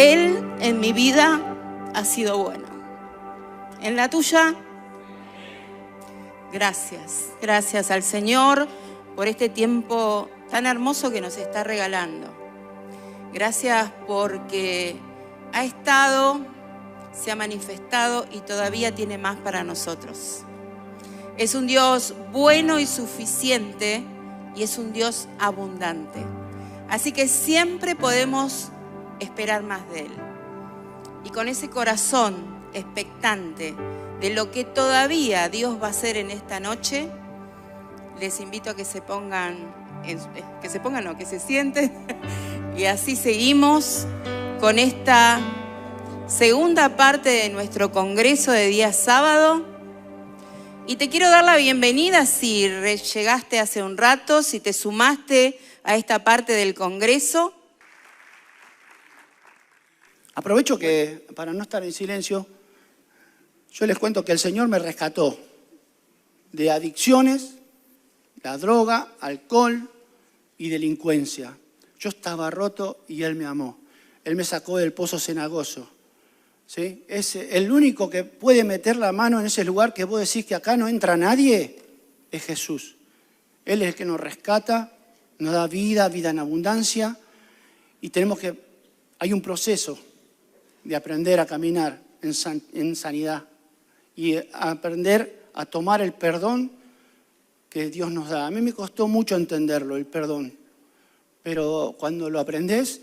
Él en mi vida ha sido bueno. En la tuya, gracias. Gracias al Señor por este tiempo tan hermoso que nos está regalando. Gracias porque ha estado, se ha manifestado y todavía tiene más para nosotros. Es un Dios bueno y suficiente y es un Dios abundante. Así que siempre podemos esperar más de Él. Y con ese corazón expectante de lo que todavía Dios va a hacer en esta noche, les invito a que se pongan, que se sienten. Y así seguimos con esta segunda parte de nuestro congreso de día sábado. Y te quiero dar la bienvenida si llegaste hace un rato, si te sumaste a esta parte del congreso. Aprovecho que, para no estar en silencio, yo les cuento que el Señor me rescató de adicciones, la droga, alcohol y delincuencia. Yo estaba roto y Él me amó. Él me sacó del pozo cenagoso. ¿Sí? Es el único que puede meter la mano en ese lugar que vos decís que acá no entra nadie, es Jesús. Él es el que nos rescata, nos da vida, vida en abundancia. Y hay un proceso de aprender a caminar en sanidad y aprender a tomar el perdón que Dios nos da. A mí me costó mucho entenderlo, el perdón, pero cuando lo aprendés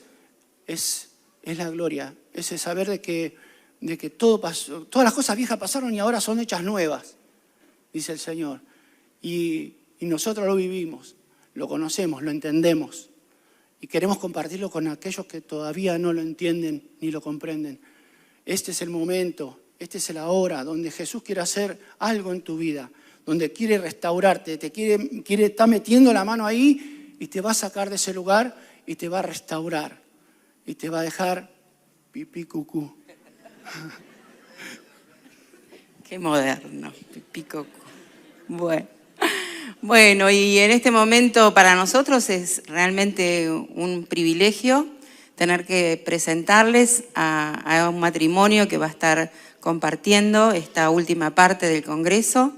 es la gloria, es el saber de que todo pasó, todas las cosas viejas pasaron y ahora son hechas nuevas, dice el Señor. Y nosotros lo vivimos, lo conocemos, lo entendemos. Y queremos compartirlo con aquellos que todavía no lo entienden ni lo comprenden. Este es el momento, esta es la hora donde Jesús quiere hacer algo en tu vida, donde quiere restaurarte, está metiendo la mano ahí y te va a sacar de ese lugar y te va a restaurar. Y te va a dejar pipí cucú. Qué moderno, pipí cucú. Bueno, y en este momento para nosotros es realmente un privilegio tener que presentarles a un matrimonio que va a estar compartiendo esta última parte del congreso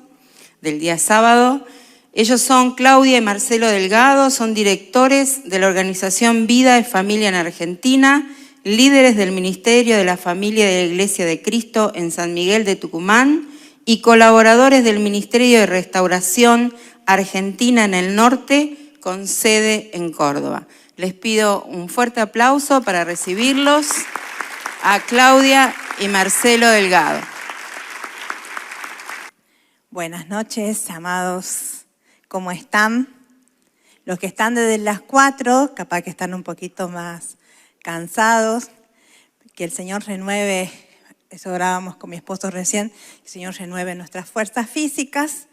del día sábado. Ellos son Claudia y Marcelo Delgado, son directores de la organización Vida y Familia en Argentina, líderes del Ministerio de la Familia de la Iglesia de Cristo en San Miguel de Tucumán y colaboradores del Ministerio de Restauración Argentina en el Norte, con sede en Córdoba. Les pido un fuerte aplauso para recibirlos a Claudia y Marcelo Delgado. Buenas noches, amados. ¿Cómo están? Los que están desde las 4, capaz que están un poquito más cansados. Que el Señor renueve, eso orábamos con mi esposo recién, el Señor renueve nuestras fuerzas físicas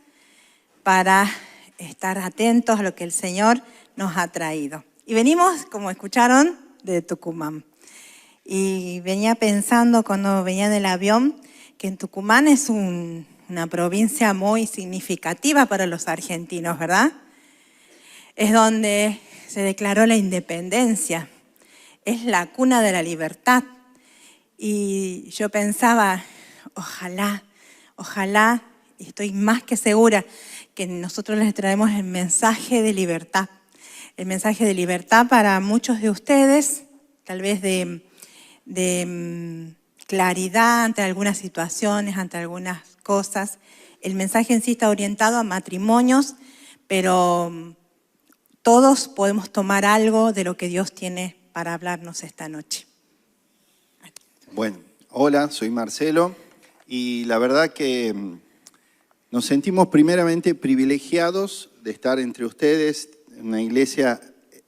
para estar atentos a lo que el Señor nos ha traído. Y venimos, como escucharon, de Tucumán. Y venía pensando cuando venía en el avión que en Tucumán es una provincia muy significativa para los argentinos, ¿verdad? Es donde se declaró la independencia. Es la cuna de la libertad. Y yo pensaba, ojalá, y estoy más que segura que nosotros les traemos el mensaje de libertad. El mensaje de libertad para muchos de ustedes, tal vez de claridad ante algunas situaciones, ante algunas cosas. El mensaje en sí está orientado a matrimonios, pero todos podemos tomar algo de lo que Dios tiene para hablarnos esta noche. Bueno, hola, soy Marcelo y la verdad que nos sentimos primeramente privilegiados de estar entre ustedes, una iglesia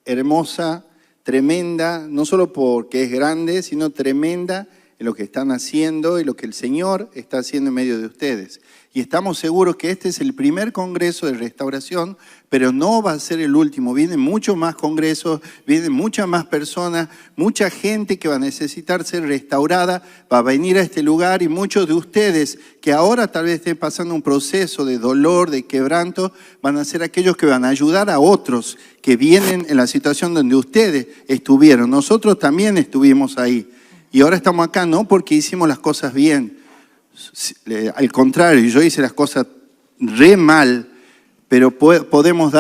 hermosa, tremenda, no solo porque es grande, sino tremenda en lo que están haciendo y lo que el Señor está haciendo en medio de ustedes. Y estamos seguros que este es el primer congreso de restauración, pero no va a ser el último. Vienen muchos más congresos, vienen muchas más personas, mucha gente que va a necesitar ser restaurada, va a venir a este lugar y muchos de ustedes que ahora tal vez estén pasando un proceso de dolor, de quebranto, van a ser aquellos que van a ayudar a otros que vienen en la situación donde ustedes estuvieron. Nosotros también estuvimos ahí. Y ahora estamos acá no porque hicimos las cosas bien. Al contrario, yo hice las cosas re mal, pero podemos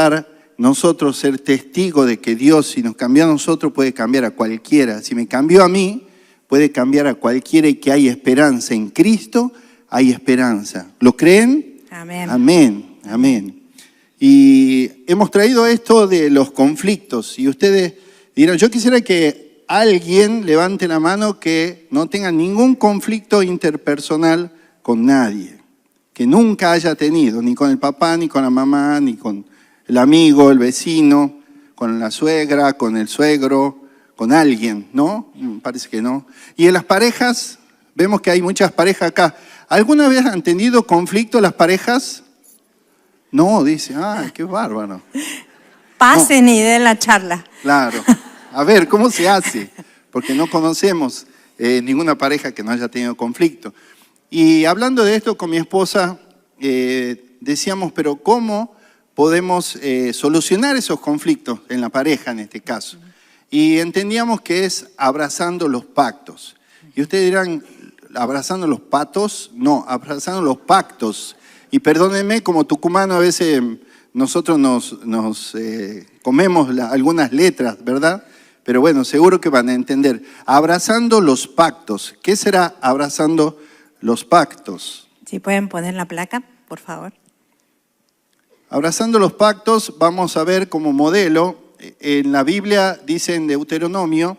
nosotros ser testigos de que Dios, si nos cambió a nosotros, puede cambiar a cualquiera. Si me cambió a mí, puede cambiar a cualquiera, y que hay esperanza en Cristo, hay esperanza. ¿Lo creen? Amén. Amén, amén. Y hemos traído esto de los conflictos, y ustedes dirán, yo quisiera que alguien levante la mano que no tenga ningún conflicto interpersonal con nadie, que nunca haya tenido, ni con el papá, ni con la mamá, ni con el amigo, el vecino, con la suegra, con el suegro, con alguien, ¿no? Parece que no. Y en las parejas, vemos que hay muchas parejas acá. ¿Alguna vez han tenido conflicto las parejas? No, dice, qué bárbaro. Pasen y den la charla. Claro. A ver, ¿cómo se hace? Porque no conocemos ninguna pareja que no haya tenido conflicto. Y hablando de esto con mi esposa, decíamos, pero ¿cómo podemos solucionar esos conflictos en la pareja en este caso? Y entendíamos que es abrazando los pactos. Y ustedes dirán, ¿abrazando los patos? No, abrazando los pactos. Y perdónenme, como tucumano a veces nosotros nos comemos algunas letras, ¿verdad? Pero bueno, seguro que van a entender. Abrazando los pactos. ¿Qué será abrazando los pactos? Si pueden poner la placa, por favor. Abrazando los pactos, vamos a ver como modelo, en la Biblia dice en Deuteronomio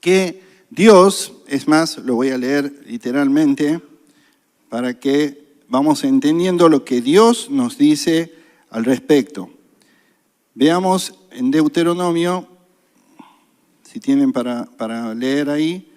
que Dios, es más, lo voy a leer literalmente para que vamos entendiendo lo que Dios nos dice al respecto. Veamos en Deuteronomio, si tienen para leer ahí,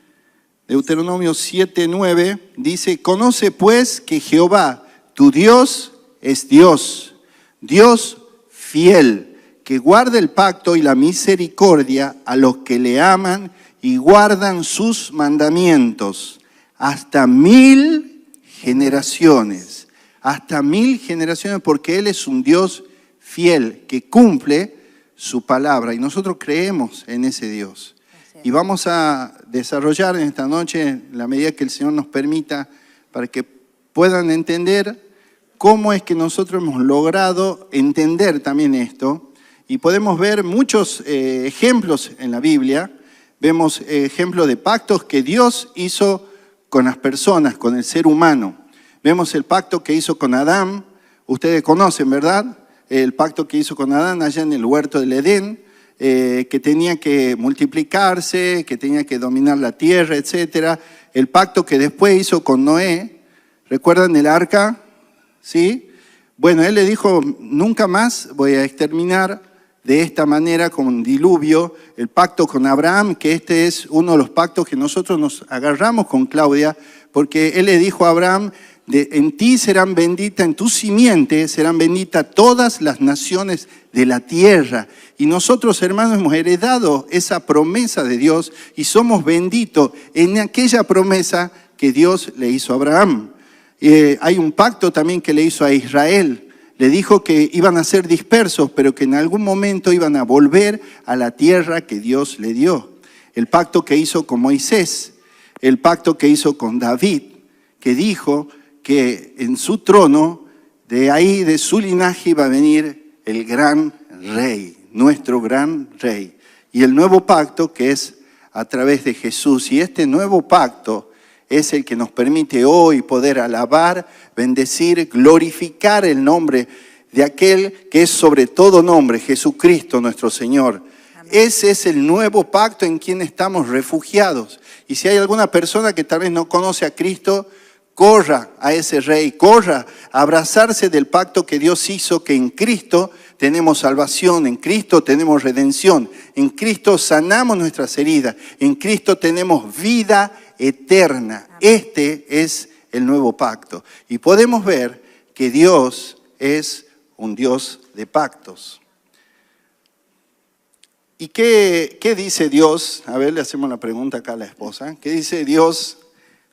Deuteronomio 7:9 dice, conoce pues que Jehová, tu Dios, es Dios, Dios fiel, que guarda el pacto y la misericordia a los que le aman y guardan sus mandamientos hasta 1000 generaciones. Hasta 1000 generaciones, porque Él es un Dios fiel que cumple su palabra. Y nosotros creemos en ese Dios. Y vamos a desarrollar en esta noche, en la medida que el Señor nos permita, para que puedan entender cómo es que nosotros hemos logrado entender también esto. Y podemos ver muchos ejemplos en la Biblia. Vemos ejemplos de pactos que Dios hizo con las personas, con el ser humano. Vemos el pacto que hizo con Adán. Ustedes conocen, ¿verdad? El pacto que hizo con Adán allá en el huerto del Edén, que tenía que multiplicarse, que tenía que dominar la tierra, etc. El pacto que después hizo con Noé. ¿Recuerdan el arca? ¿Sí? Bueno, él le dijo, nunca más voy a exterminar de esta manera con diluvio. El pacto con Abraham, que este es uno de los pactos que nosotros nos agarramos con Claudia, porque él le dijo a Abraham, en ti serán benditas, en tu simiente serán benditas todas las naciones de la tierra. Y nosotros, hermanos, hemos heredado esa promesa de Dios y somos benditos en aquella promesa que Dios le hizo a Abraham. Hay un pacto también que le hizo a Israel. Le dijo que iban a ser dispersos, pero que en algún momento iban a volver a la tierra que Dios le dio. El pacto que hizo con Moisés, el pacto que hizo con David, que dijo que en su trono, de ahí, de su linaje, iba a venir el gran rey, nuestro gran rey. Y el nuevo pacto que es a través de Jesús. Y este nuevo pacto es el que nos permite hoy poder alabar, bendecir, glorificar el nombre de aquel que es sobre todo nombre, Jesucristo nuestro Señor. Amén. Ese es el nuevo pacto en quien estamos refugiados. Y si hay alguna persona que tal vez no conoce a Cristo, corra a ese Rey, corra a abrazarse del pacto que Dios hizo, que en Cristo tenemos salvación, en Cristo tenemos redención, en Cristo sanamos nuestras heridas, en Cristo tenemos vida eterna. Este es el nuevo pacto. Y podemos ver que Dios es un Dios de pactos. ¿Y qué dice Dios? A ver, le hacemos la pregunta acá a la esposa. ¿Qué dice Dios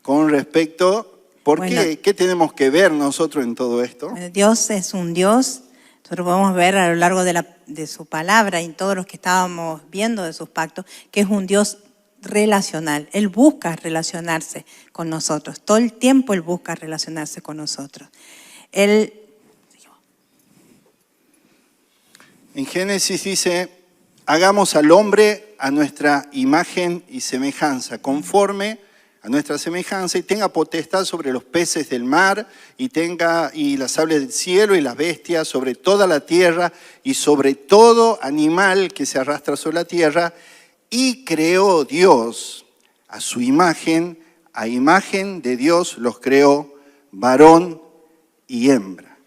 con respecto? ¿Por qué? ¿Qué tenemos que ver nosotros en todo esto? Dios es un Dios. Nosotros podemos ver a lo largo de su palabra y en todos los que estábamos viendo de sus pactos, que es un Dios relacional. Él busca relacionarse con nosotros. Todo el tiempo Él busca relacionarse con nosotros. En Génesis dice, hagamos al hombre a nuestra imagen y semejanza, conforme a nuestra semejanza, y tenga potestad sobre los peces del mar, y las aves del cielo y las bestias, sobre toda la tierra y sobre todo animal que se arrastra sobre la tierra. Y creó Dios a su imagen, a imagen de Dios los creó, varón y hembra.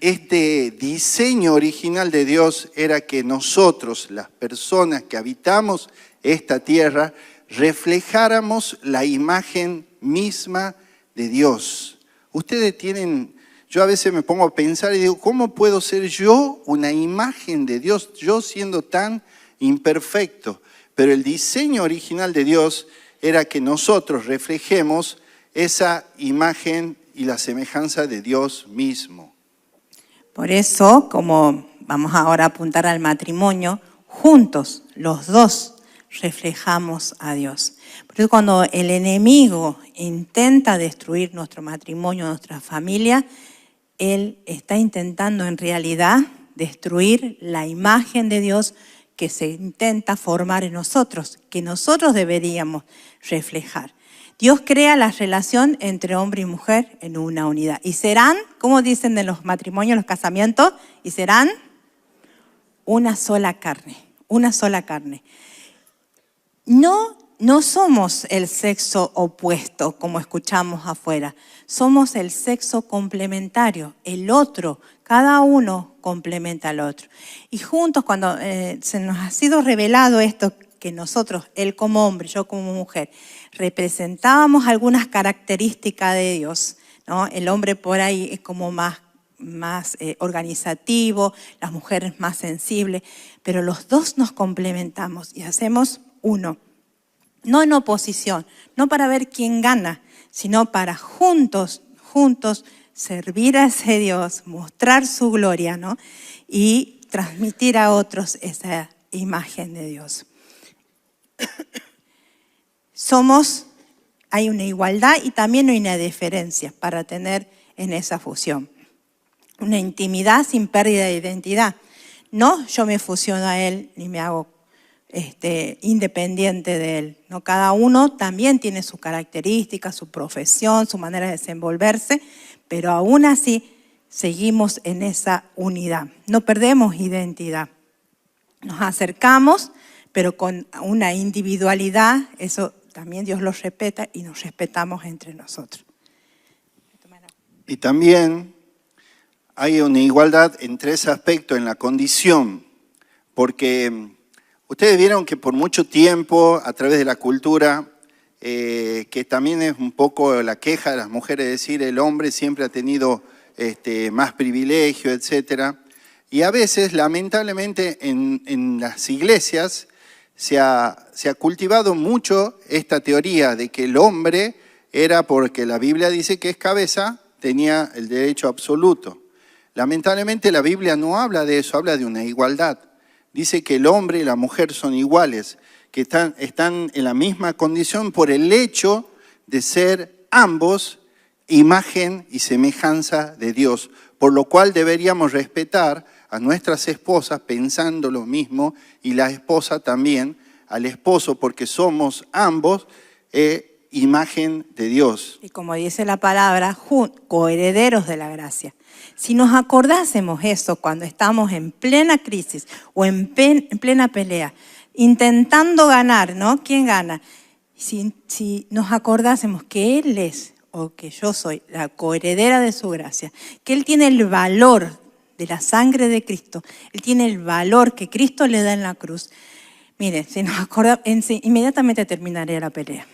Este diseño original de Dios era que nosotros, las personas que habitamos esta tierra, reflejáramos la imagen misma de Dios. Ustedes tienen, yo a veces me pongo a pensar y digo, ¿cómo puedo ser yo una imagen de Dios, yo siendo tan imperfecto? Pero el diseño original de Dios era que nosotros reflejemos esa imagen y la semejanza de Dios mismo. Por eso, como vamos ahora a apuntar al matrimonio, juntos, los dos, reflejamos a Dios. Por eso cuando el enemigo intenta destruir nuestro matrimonio, nuestra familia, él está intentando en realidad destruir la imagen de Dios que se intenta formar en nosotros, que nosotros deberíamos reflejar. Dios crea la relación entre hombre y mujer en una unidad. Y serán, como dicen en los matrimonios, los casamientos, y serán una sola carne, una sola carne. No somos el sexo opuesto, como escuchamos afuera. Somos el sexo complementario, el otro. Cada uno complementa al otro. Y juntos, cuando se nos ha sido revelado esto, que nosotros, él como hombre, yo como mujer, representábamos algunas características de Dios, ¿no? El hombre por ahí es como más organizativo, las mujeres más sensibles, pero los dos nos complementamos y hacemos uno. No en oposición, no para ver quién gana, sino para juntos servir a ese Dios, mostrar su gloria, ¿no? Y transmitir a otros esa imagen de Dios. Hay una igualdad y también hay una diferencia para tener en esa fusión. Una intimidad sin pérdida de identidad. No yo me fusiono a él ni me hago independiente de él, ¿no? Cada uno también tiene sus características, su profesión, su manera de desenvolverse, pero aún así seguimos en esa unidad. No perdemos identidad. Nos acercamos, pero con una individualidad, eso también Dios lo respeta y nos respetamos entre nosotros. Y también hay una igualdad entre ese aspecto en la condición, porque ustedes vieron que por mucho tiempo, a través de la cultura, que también es un poco la queja de las mujeres, decir el hombre siempre ha tenido más privilegio, etc. Y a veces, lamentablemente, en las iglesias se ha cultivado mucho esta teoría de que el hombre era, porque la Biblia dice que es cabeza, tenía el derecho absoluto. Lamentablemente la Biblia no habla de eso, habla de una igualdad. Dice que el hombre y la mujer son iguales, que están en la misma condición por el hecho de ser ambos imagen y semejanza de Dios, por lo cual deberíamos respetar a nuestras esposas pensando lo mismo y la esposa también al esposo, porque somos ambos imagen de Dios. Y como dice la palabra, coherederos de la gracia. Si nos acordásemos eso cuando estamos en plena crisis o en plena pelea, intentando ganar, ¿no? ¿Quién gana? Si nos acordásemos que Él es, o que yo soy, la coheredera de su gracia, que Él tiene el valor de la sangre de Cristo, Él tiene el valor que Cristo le da en la cruz. Miren, si nos acordamos, inmediatamente terminaría la pelea.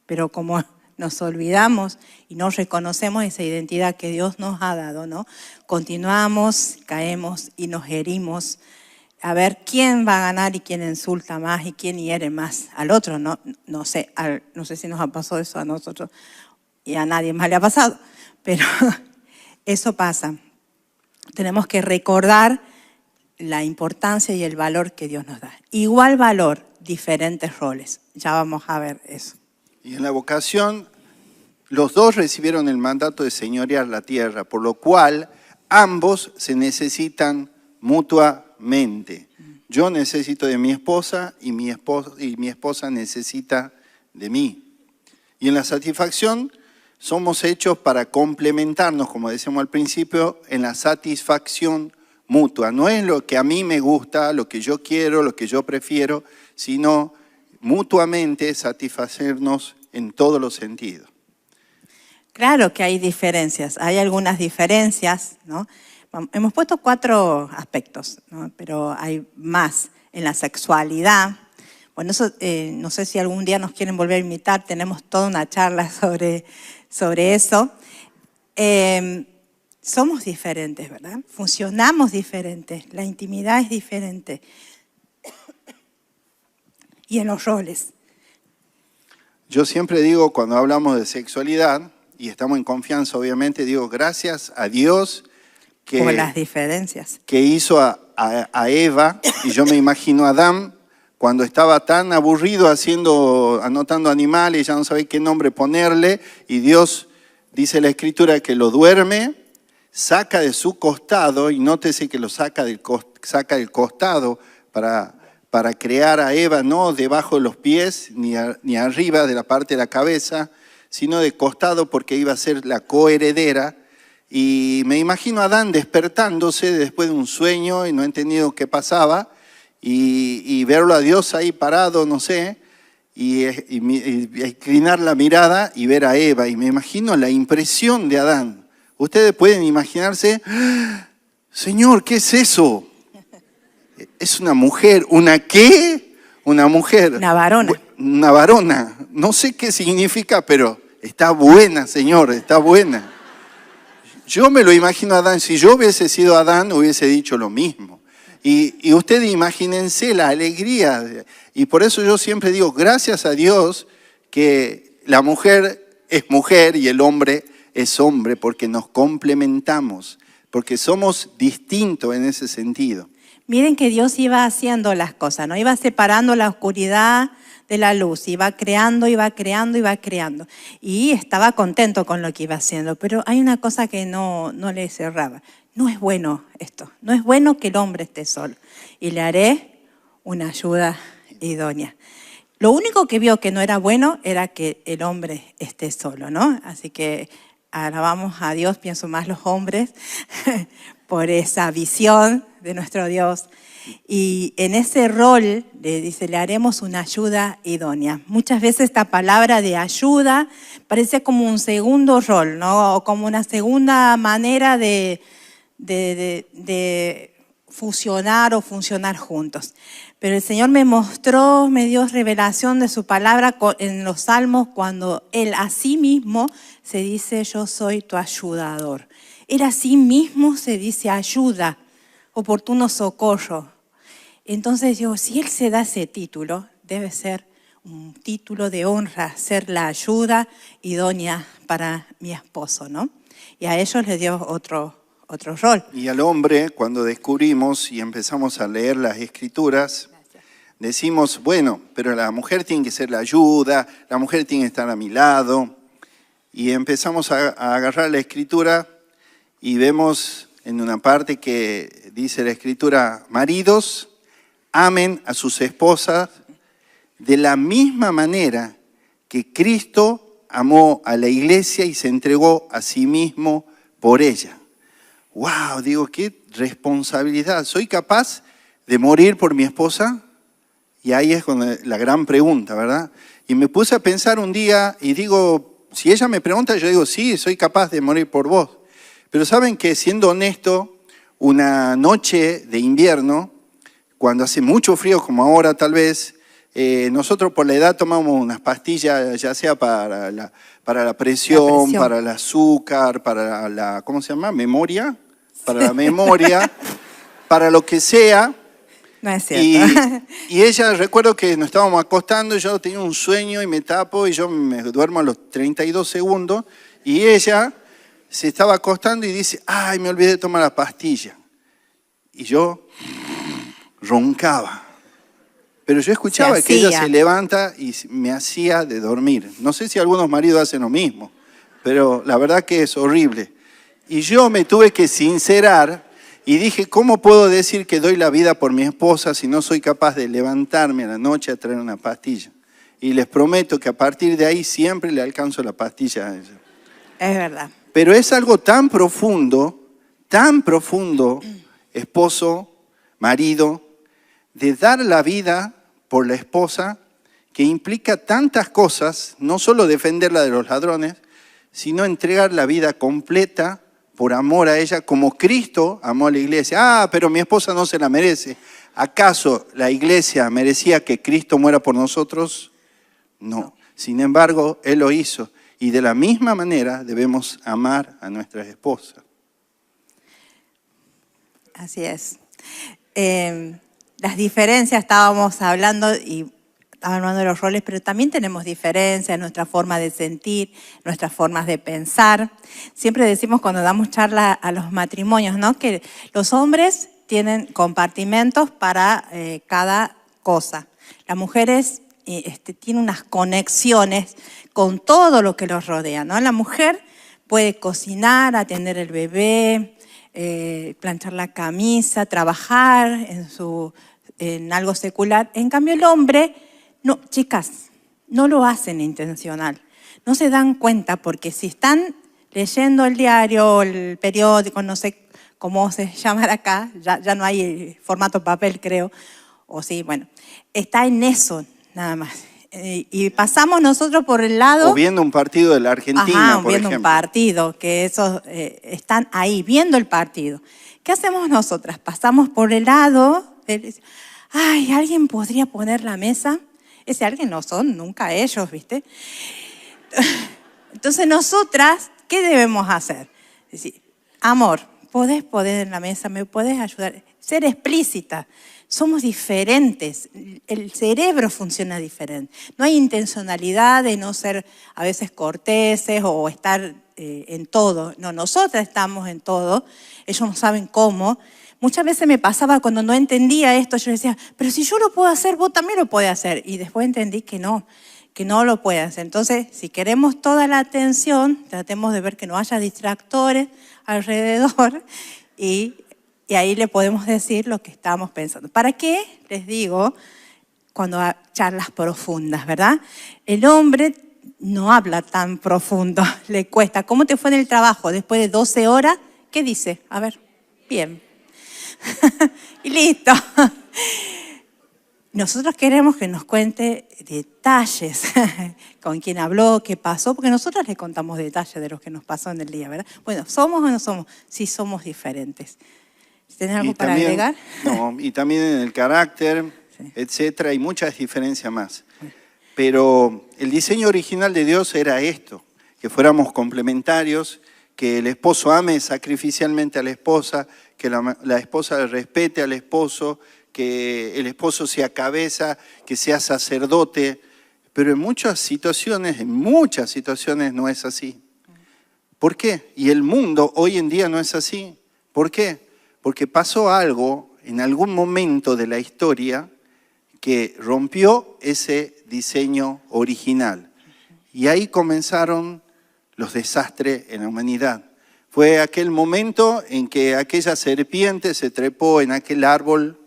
Pero como nos olvidamos y no reconocemos esa identidad que Dios nos ha dado, ¿no? Continuamos, caemos y nos herimos a ver quién va a ganar y quién insulta más y quién hiere más al otro. No sé si nos ha pasado eso a nosotros y a nadie más le ha pasado, pero eso pasa. Tenemos que recordar la importancia y el valor que Dios nos da. Igual valor diferentes roles. Ya vamos a ver eso. Y en la vocación, los dos recibieron el mandato de señorear la tierra, por lo cual ambos se necesitan mutuamente. Yo necesito de mi esposa y mi esposa necesita de mí. Y en la satisfacción somos hechos para complementarnos, como decíamos al principio, en la satisfacción mutua. No es lo que a mí me gusta, lo que yo quiero, lo que yo prefiero, sino mutuamente satisfacernos en todos los sentidos. Claro que hay diferencias, hay algunas diferencias, ¿no? Hemos puesto 4 aspectos, ¿no? Pero hay más en la sexualidad. Bueno, eso, no sé si algún día nos quieren volver a invitar, tenemos toda una charla sobre eso. Somos diferentes, ¿verdad? Funcionamos diferentes, la intimidad es diferente. Y en los roles. Yo siempre digo, cuando hablamos de sexualidad, y estamos en confianza, obviamente, digo, gracias a Dios por las diferencias. Que hizo a Eva, y yo me imagino a Adán, cuando estaba tan aburrido anotando animales, ya no sabe qué nombre ponerle, y Dios, dice la Escritura, que lo duerme, saca de su costado, y nótese que lo saca del costado para crear a Eva, no debajo de los pies, ni arriba de la parte de la cabeza, sino de costado, porque iba a ser la coheredera. Y me imagino a Adán despertándose después de un sueño y no entendido qué pasaba, y verlo a Dios ahí parado, no sé, y inclinar la mirada y ver a Eva. Y me imagino la impresión de Adán. Ustedes pueden imaginarse, Señor, ¿qué es eso? Es una mujer. ¿Una qué? Una mujer. Una varona. Una varona. No sé qué significa, pero está buena, Señor, está buena. Yo me lo imagino a Adán. Si yo hubiese sido Adán, hubiese dicho lo mismo. Y ustedes imagínense la alegría. Y por eso yo siempre digo, gracias a Dios que la mujer es mujer y el hombre es hombre, porque nos complementamos, porque somos distintos en ese sentido. Miren que Dios iba haciendo las cosas, ¿no? Iba separando la oscuridad de la luz, iba creando, iba creando, iba creando. Y estaba contento con lo que iba haciendo, pero hay una cosa que no le cerraba. No es bueno esto, no es bueno que el hombre esté solo. Y le haré una ayuda idónea. Lo único que vio que no era bueno era que el hombre esté solo, ¿no? Así que alabamos a Dios, pienso más los hombres, por esa visión de nuestro Dios. Y en ese rol, le haremos una ayuda idónea. Muchas veces esta palabra de ayuda parece como un segundo rol, ¿no? O como una segunda manera de fusionar o funcionar juntos. Pero el Señor me dio revelación de su palabra en los Salmos, cuando Él a sí mismo se dice, yo soy tu ayudador. Él a sí mismo se dice ayuda, oportuno socorro. Entonces yo, si Él se da ese título, debe ser un título de honra, ser la ayuda idónea para mi esposo, ¿no? Y a ellos les dio otro rol. Y al hombre, cuando descubrimos y empezamos a leer las Escrituras, decimos, bueno, pero la mujer tiene que ser la ayuda, la mujer tiene que estar a mi lado. Y empezamos a agarrar la Escritura y vemos en una parte que dice la Escritura, maridos, amen a sus esposas de la misma manera que Cristo amó a la iglesia y se entregó a sí mismo por ella. ¡Wow! Digo, qué responsabilidad. ¿Soy capaz de morir por mi esposa? Y ahí es la gran pregunta, ¿verdad? Y me puse a pensar un día y digo, si ella me pregunta, yo digo, sí, soy capaz de morir por vos. Pero saben que, siendo honesto, una noche de invierno, cuando hace mucho frío como ahora tal vez, nosotros por la edad tomamos unas pastillas, ya sea para la presión, para el azúcar, para la, ¿cómo se llama? ¿Memoria? Para la memoria, para lo que sea. No es cierto. Y ella, recuerdo que nos estábamos acostando, y yo tenía un sueño y me tapo y yo me duermo a los 32 segundos, y ella se estaba acostando y dice, ay, me olvidé de tomar la pastilla. Y yo roncaba. Pero yo escuchaba que ella se levanta y me hacía de dormir. No sé si algunos maridos hacen lo mismo, pero la verdad que es horrible. Y yo me tuve que sincerar y dije, ¿cómo puedo decir que doy la vida por mi esposa si no soy capaz de levantarme a la noche a traer una pastilla? Y les prometo que a partir de ahí siempre le alcanzo la pastilla a ella. Es verdad. Pero es algo tan profundo, esposo, marido, de dar la vida por la esposa, que implica tantas cosas, no solo defenderla de los ladrones, sino entregar la vida completa por amor a ella, como Cristo amó a la iglesia. Pero mi esposa no se la merece. ¿Acaso la iglesia merecía que Cristo muera por nosotros? No. Sin embargo, Él lo hizo. Y de la misma manera debemos amar a nuestras esposas. Así es. Las diferencias, estábamos hablando y estaban hablando de los roles, pero también tenemos diferencias en nuestra forma de sentir, nuestras formas de pensar. Siempre decimos cuando damos charla a los matrimonios, ¿no?, que los hombres tienen compartimentos para cada cosa. Las mujeres tienen unas conexiones con todo lo que los rodea, ¿no? La mujer puede cocinar, atender el bebé, planchar la camisa, trabajar en algo secular. En cambio el hombre, no, chicas, no lo hacen intencional. No se dan cuenta porque si están leyendo el diario, el periódico, no sé cómo se llama acá, ya no hay formato papel, creo, o sí, bueno, está en eso nada más. Y pasamos nosotros por el lado... O viendo un partido de la Argentina, por viendo ejemplo. Un partido, que esos están ahí, viendo el partido. ¿Qué hacemos nosotras? Pasamos por el lado, ay, ¿alguien podría poner la mesa? Ese alguien no son nunca ellos, ¿viste? Entonces nosotras, ¿qué debemos hacer? Decir, amor, ¿podés poner en la mesa? ¿Me podés ayudar? Ser explícita. Somos diferentes, el cerebro funciona diferente. No hay intencionalidad de no ser a veces corteses o estar en todo. No, nosotras estamos en todo, ellos no saben cómo. Muchas veces me pasaba cuando no entendía esto, yo decía, pero si yo lo puedo hacer, vos también lo podés hacer. Y después entendí que no lo puede hacer. Entonces, si queremos toda la atención, tratemos de ver que no haya distractores alrededor y ahí le podemos decir lo que estamos pensando. ¿Para qué? Les digo, cuando hay charlas profundas, ¿verdad? El hombre no habla tan profundo, le cuesta. ¿Cómo te fue en el trabajo después de 12 horas? ¿Qué dice? A ver, bien. Y listo. Nosotros queremos que nos cuente detalles, con quién habló, qué pasó, porque nosotros le contamos detalles de lo que nos pasó en el día, ¿verdad? Bueno, ¿somos o no somos? Sí, somos diferentes. ¿Tienes algo para agregar? No, y también en el carácter, sí, etcétera, hay muchas diferencias más. Pero el diseño original de Dios era esto, que fuéramos complementarios, que el esposo ame sacrificialmente a la esposa, que la esposa respete al esposo, que el esposo sea cabeza, que sea sacerdote. Pero en muchas situaciones no es así. ¿Por qué? Y el mundo hoy en día no es así. ¿Por qué? Porque pasó algo en algún momento de la historia que rompió ese diseño original. Y ahí comenzaron los desastres en la humanidad. Fue aquel momento en que aquella serpiente se trepó en aquel árbol,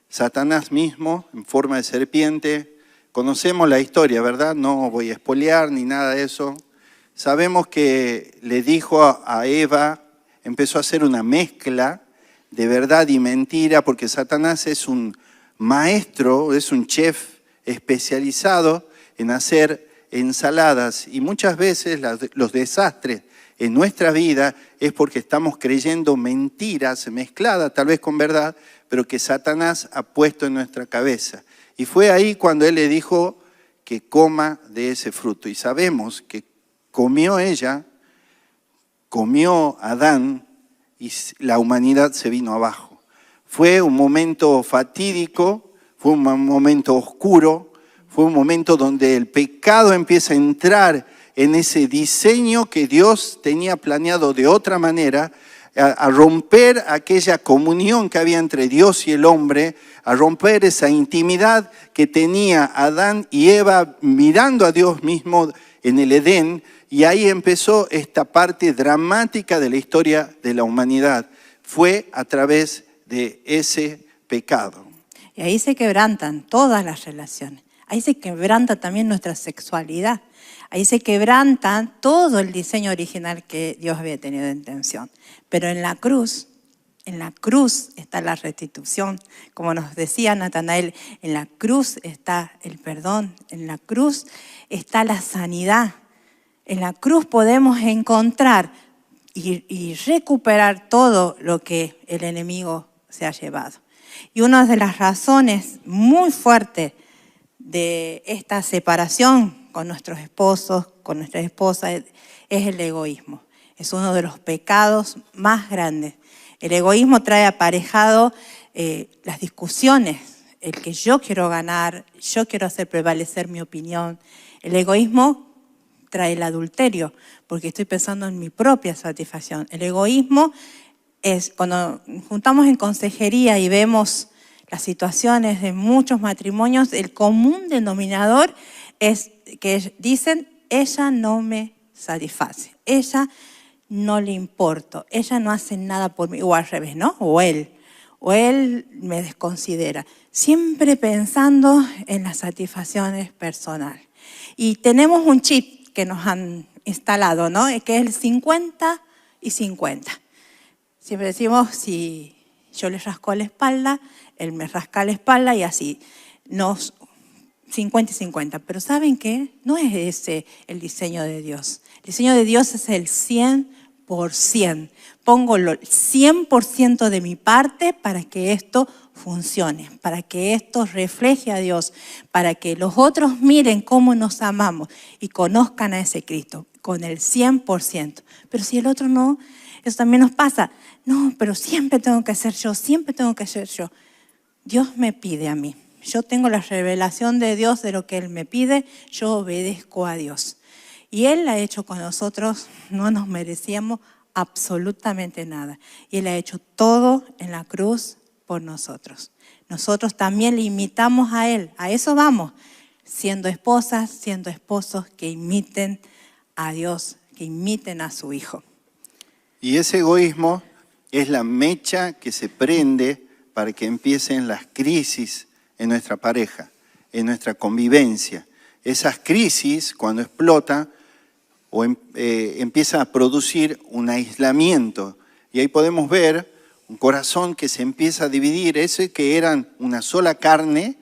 Satanás mismo, en forma de serpiente. Conocemos la historia, ¿verdad? No voy a espolear ni nada de eso. Sabemos que le dijo a Eva, empezó a hacer una mezcla de verdad y mentira, porque Satanás es un maestro, es un chef especializado en hacer ensaladas. Y muchas veces los desastres en nuestra vida es porque estamos creyendo mentiras mezcladas, tal vez con verdad, pero que Satanás ha puesto en nuestra cabeza. Y fue ahí cuando él le dijo que coma de ese fruto. Y sabemos que comió ella, comió Adán, y la humanidad se vino abajo. Fue un momento fatídico, fue un momento oscuro, fue un momento donde el pecado empieza a entrar en ese diseño que Dios tenía planeado de otra manera. a romper aquella comunión que había entre Dios y el hombre, a romper esa intimidad que tenía Adán y Eva mirando a Dios mismo en el Edén, y ahí empezó esta parte dramática de la historia de la humanidad. Fue a través de ese pecado. Y ahí se quebrantan todas las relaciones. Ahí se quebranta también nuestra sexualidad. Ahí se quebranta todo el diseño original que Dios había tenido de intención. Pero en la cruz está la restitución. Como nos decía Natanael, en la cruz está el perdón, en la cruz está la sanidad. En la cruz podemos encontrar y recuperar todo lo que el enemigo se ha llevado. Y una de las razones muy fuertes de esta separación con nuestros esposos, con nuestras esposas, es el egoísmo. Es uno de los pecados más grandes. El egoísmo trae aparejado las discusiones, el que yo quiero ganar, yo quiero hacer prevalecer mi opinión. El egoísmo trae el adulterio, porque estoy pensando en mi propia satisfacción. El egoísmo es cuando juntamos en consejería y vemos las situaciones de muchos matrimonios, el común denominador es que dicen, ella no me satisface, ella no le importo, ella no hace nada por mí, o al revés, ¿no? O él me desconsidera, siempre pensando en las satisfacciones personales. Y tenemos un chip que nos han instalado, ¿no? Que es el 50 y 50. Siempre decimos, si yo le rasco la espalda, él me rasca la espalda y así, 50 y 50. Pero ¿saben qué? No es ese el diseño de Dios. El diseño de Dios es el 100%. Pongo el 100% de mi parte para que esto funcione, para que esto refleje a Dios, para que los otros miren cómo nos amamos y conozcan a ese Cristo con el 100%. Pero si el otro no, eso también nos pasa. No, pero siempre tengo que ser yo, siempre tengo que ser yo. Dios me pide a mí. Yo tengo la revelación de Dios de lo que Él me pide, yo obedezco a Dios. Y Él ha hecho con nosotros, no nos merecíamos absolutamente nada. Y Él ha hecho todo en la cruz por nosotros. Nosotros también le imitamos a Él, a eso vamos, siendo esposas, siendo esposos que imiten a Dios, que imiten a su Hijo. Y ese egoísmo es la mecha que se prende para que empiecen las crisis en nuestra pareja, en nuestra convivencia. Esas crisis, cuando explota, empieza a producir un aislamiento. Y ahí podemos ver un corazón que se empieza a dividir, ese que eran una sola carne,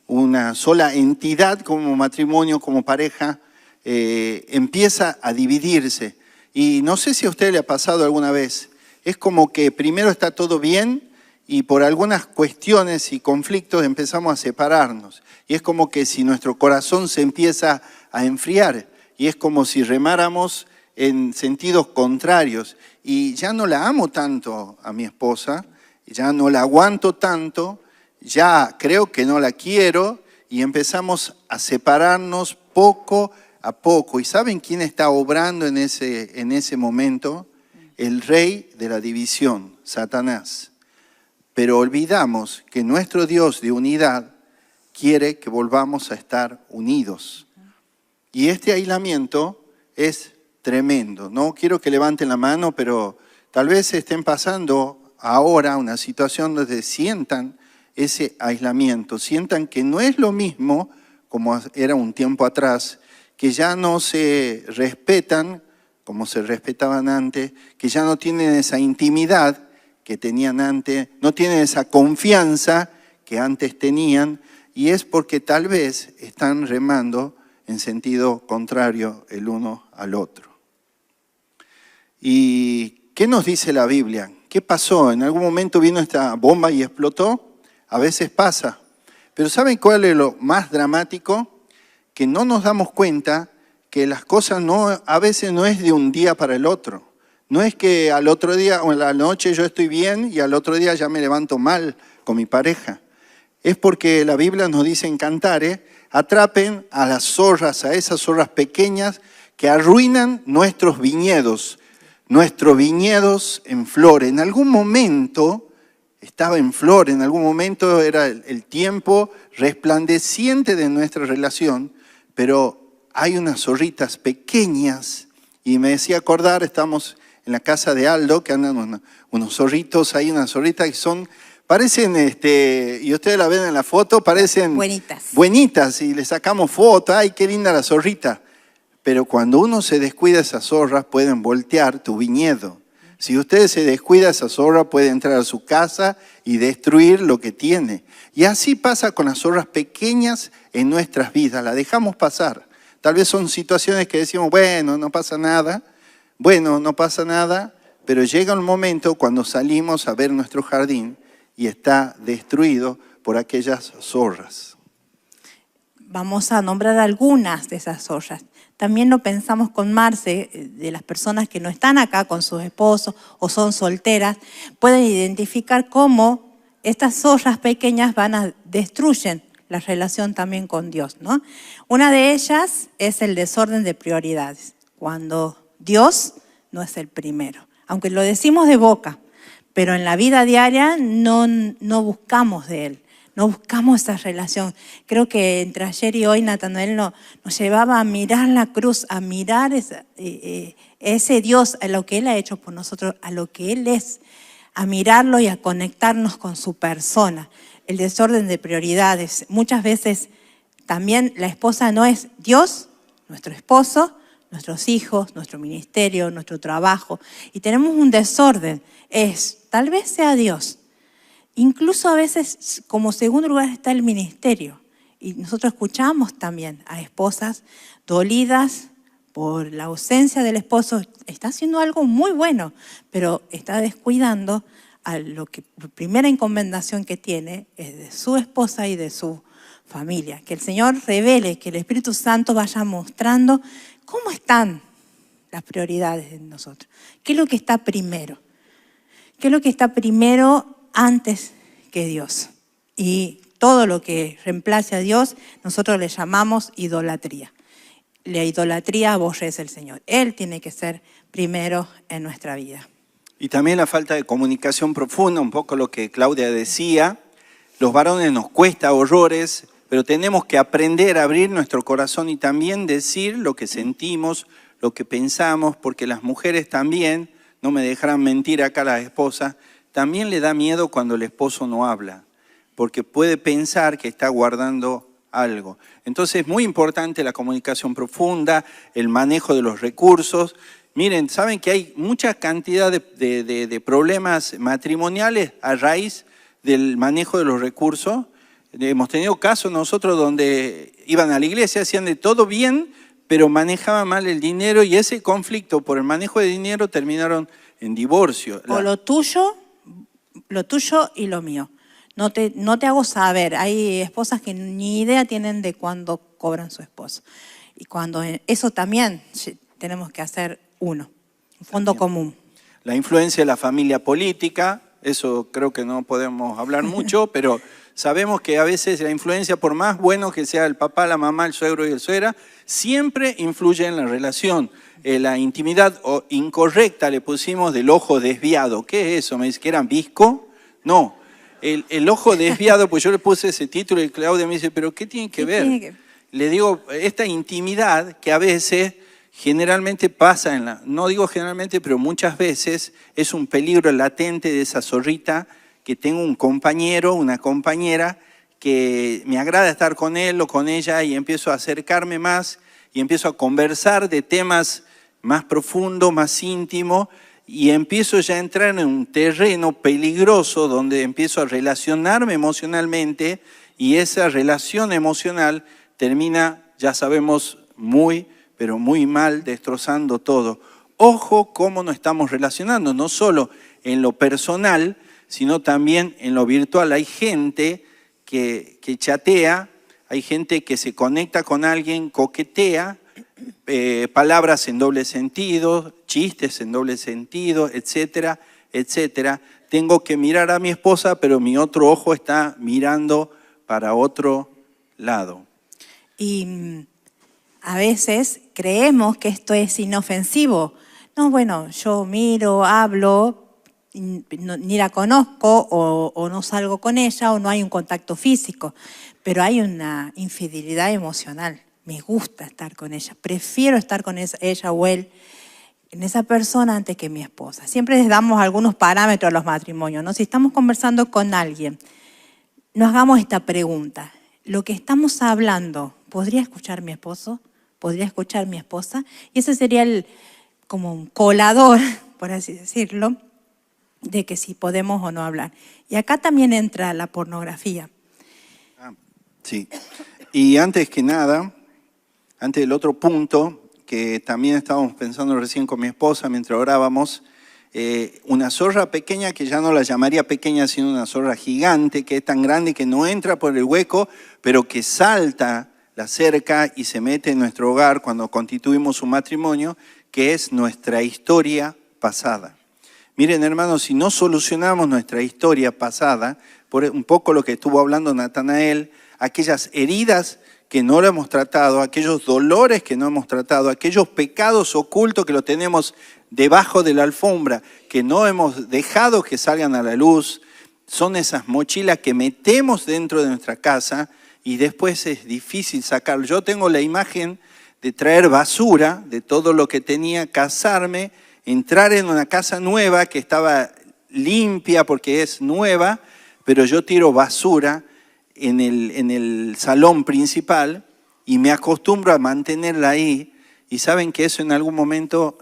una sola entidad como matrimonio, como pareja, empieza a dividirse. Y no sé si a usted le ha pasado alguna vez, es como que primero está todo bien y por algunas cuestiones y conflictos empezamos a separarnos. Y es como que si nuestro corazón se empieza a enfriar y es como si remáramos en sentidos contrarios. Y ya no la amo tanto a mi esposa, ya no la aguanto tanto, ya creo que no la quiero y empezamos a separarnos poco a poco. ¿Y saben quién está obrando en ese momento? El rey de la división, Satanás. Pero olvidamos que nuestro Dios de unidad quiere que volvamos a estar unidos. Y este aislamiento es tremendo. No quiero que levanten la mano, pero tal vez estén pasando ahora una situación donde sientan ese aislamiento, sientan que no es lo mismo como era un tiempo atrás, que ya no se respetan como se respetaban antes, que ya no tienen esa intimidad que tenían antes, no tienen esa confianza que antes tenían, y es porque tal vez están remando en sentido contrario el uno al otro. ¿Y qué nos dice la Biblia? ¿Qué pasó? ¿En algún momento vino esta bomba y explotó? A veces pasa. Pero ¿saben cuál es lo más dramático? Que no nos damos cuenta que las cosas a veces no es de un día para el otro. No es que al otro día o en la noche yo estoy bien y al otro día ya me levanto mal con mi pareja. Es porque la Biblia nos dice en Cantares, atrapen a las zorras, a esas zorras pequeñas que arruinan nuestros viñedos, nuestros viñedos en flor. En algún momento estaba en flor, en algún momento era el tiempo resplandeciente de nuestra relación, pero hay unas zorritas pequeñas, y me decía acordar, estamos en la casa de Aldo, que andan unos zorritos, hay unas zorritas que parecen, y ustedes la ven en la foto, parecen buenitas, y le sacamos foto, ay, qué linda la zorrita. Pero cuando uno se descuida, esas zorras pueden voltear tu viñedo. Si usted se descuida, esa zorra puede entrar a su casa y destruir lo que tiene. Y así pasa con las zorras pequeñas en nuestras vidas, las dejamos pasar. Tal vez son situaciones que decimos, bueno, no pasa nada. Bueno, no pasa nada, pero llega un momento cuando salimos a ver nuestro jardín y está destruido por aquellas zorras. Vamos a nombrar algunas de esas zorras. También lo pensamos con Marce, de las personas que no están acá con sus esposos o son solteras, pueden identificar cómo estas zorras pequeñas destruyen la relación también con Dios, ¿no? Una de ellas es el desorden de prioridades, cuando Dios no es el primero. Aunque lo decimos de boca, pero en la vida diaria no buscamos de Él. No buscamos esa relación. Creo que entre ayer y hoy Natanael nos llevaba a mirar la cruz, a mirar ese Dios, a lo que Él ha hecho por nosotros, a lo que Él es, a mirarlo y a conectarnos con su persona. El desorden de prioridades. Muchas veces también la esposa no es Dios, nuestro esposo, nuestros hijos, nuestro ministerio, nuestro trabajo. Y tenemos un desorden. Tal vez sea Dios. Incluso a veces como segundo lugar está el ministerio. Y nosotros escuchamos también a esposas dolidas por la ausencia del esposo. Está haciendo algo muy bueno, pero está descuidando a la primera encomendación que tiene es de su esposa y de su familia. Que el Señor revele, que el Espíritu Santo vaya mostrando cómo están las prioridades de nosotros. ¿Qué es lo que está primero? ¿Qué es lo que está primero antes que Dios? Y todo lo que reemplace a Dios, nosotros le llamamos idolatría. La idolatría aborrece al Señor. Él tiene que ser primero en nuestra vida. Y también la falta de comunicación profunda, un poco lo que Claudia decía. Los varones nos cuesta horrores, pero tenemos que aprender a abrir nuestro corazón y también decir lo que sentimos, lo que pensamos, porque las mujeres también, no me dejarán mentir acá las esposas, también le da miedo cuando el esposo no habla, porque puede pensar que está guardando algo. Entonces es muy importante la comunicación profunda, el manejo de los recursos. Miren, saben que hay mucha cantidad de problemas matrimoniales a raíz del manejo de los recursos. Hemos tenido casos nosotros donde iban a la iglesia, hacían de todo bien, pero manejaban mal el dinero y ese conflicto por el manejo de dinero terminaron en divorcio. O lo tuyo y lo mío. No te hago saber. Hay esposas que ni idea tienen de cuándo cobran su esposo. Y cuando eso también tenemos que hacer un fondo común. La influencia de la familia política, eso creo que no podemos hablar mucho, pero sabemos que a veces la influencia, por más bueno que sea el papá, la mamá, el suegro y el suegra, siempre influye en la relación. La intimidad incorrecta le pusimos del ojo desviado. ¿Qué es eso? ¿Me dice que eran visco? No. El ojo desviado, pues yo le puse ese título y Claudia me dice, ¿pero qué tiene que ver? Le digo, esta intimidad que a veces generalmente pasa, no digo generalmente, pero muchas veces es un peligro latente de esa zorrita que tengo un compañero, una compañera que me agrada estar con él o con ella y empiezo a acercarme más y empiezo a conversar de temas más profundos, más íntimos y empiezo ya a entrar en un terreno peligroso donde empiezo a relacionarme emocionalmente y esa relación emocional termina, ya sabemos, muy, pero muy mal, destrozando todo. Ojo cómo nos estamos relacionando, no solo en lo personal, sino también en lo virtual. Hay gente que chatea, hay gente que se conecta con alguien, coquetea, palabras en doble sentido, chistes en doble sentido, etcétera, etcétera. Tengo que mirar a mi esposa, pero mi otro ojo está mirando para otro lado. Y a veces creemos que esto es inofensivo. No, bueno, yo miro, hablo, ni la conozco o no salgo con ella o no hay un contacto físico, pero hay una infidelidad emocional. Me gusta estar con ella, prefiero estar con ella o él, en esa persona antes que mi esposa. Siempre les damos algunos parámetros a los matrimonios, ¿no? Si estamos conversando con alguien, nos hagamos esta pregunta. ¿Lo que estamos hablando, podría escuchar mi esposo? ¿Podría escuchar mi esposa? Y ese sería como un colador, por así decirlo, de que si podemos o no hablar. Y acá también entra la pornografía. Sí. Y antes que nada, antes del otro punto, que también estábamos pensando recién con mi esposa mientras orábamos, una zorra pequeña, que ya no la llamaría pequeña, sino una zorra gigante, que es tan grande que no entra por el hueco, pero que salta la cerca y se mete en nuestro hogar cuando constituimos un matrimonio, que es nuestra historia pasada. Miren, hermanos, si no solucionamos nuestra historia pasada, por un poco lo que estuvo hablando Natanael, aquellas heridas que no lo hemos tratado, aquellos dolores que no hemos tratado, aquellos pecados ocultos que lo tenemos debajo de la alfombra, que no hemos dejado que salgan a la luz, son esas mochilas que metemos dentro de nuestra casa y después es difícil sacarlo. Yo tengo la imagen de traer basura de todo lo que tenía, casarme, entrar en una casa nueva que estaba limpia porque es nueva, pero yo tiro basura en el salón principal y me acostumbro a mantenerla ahí y saben que eso en algún momento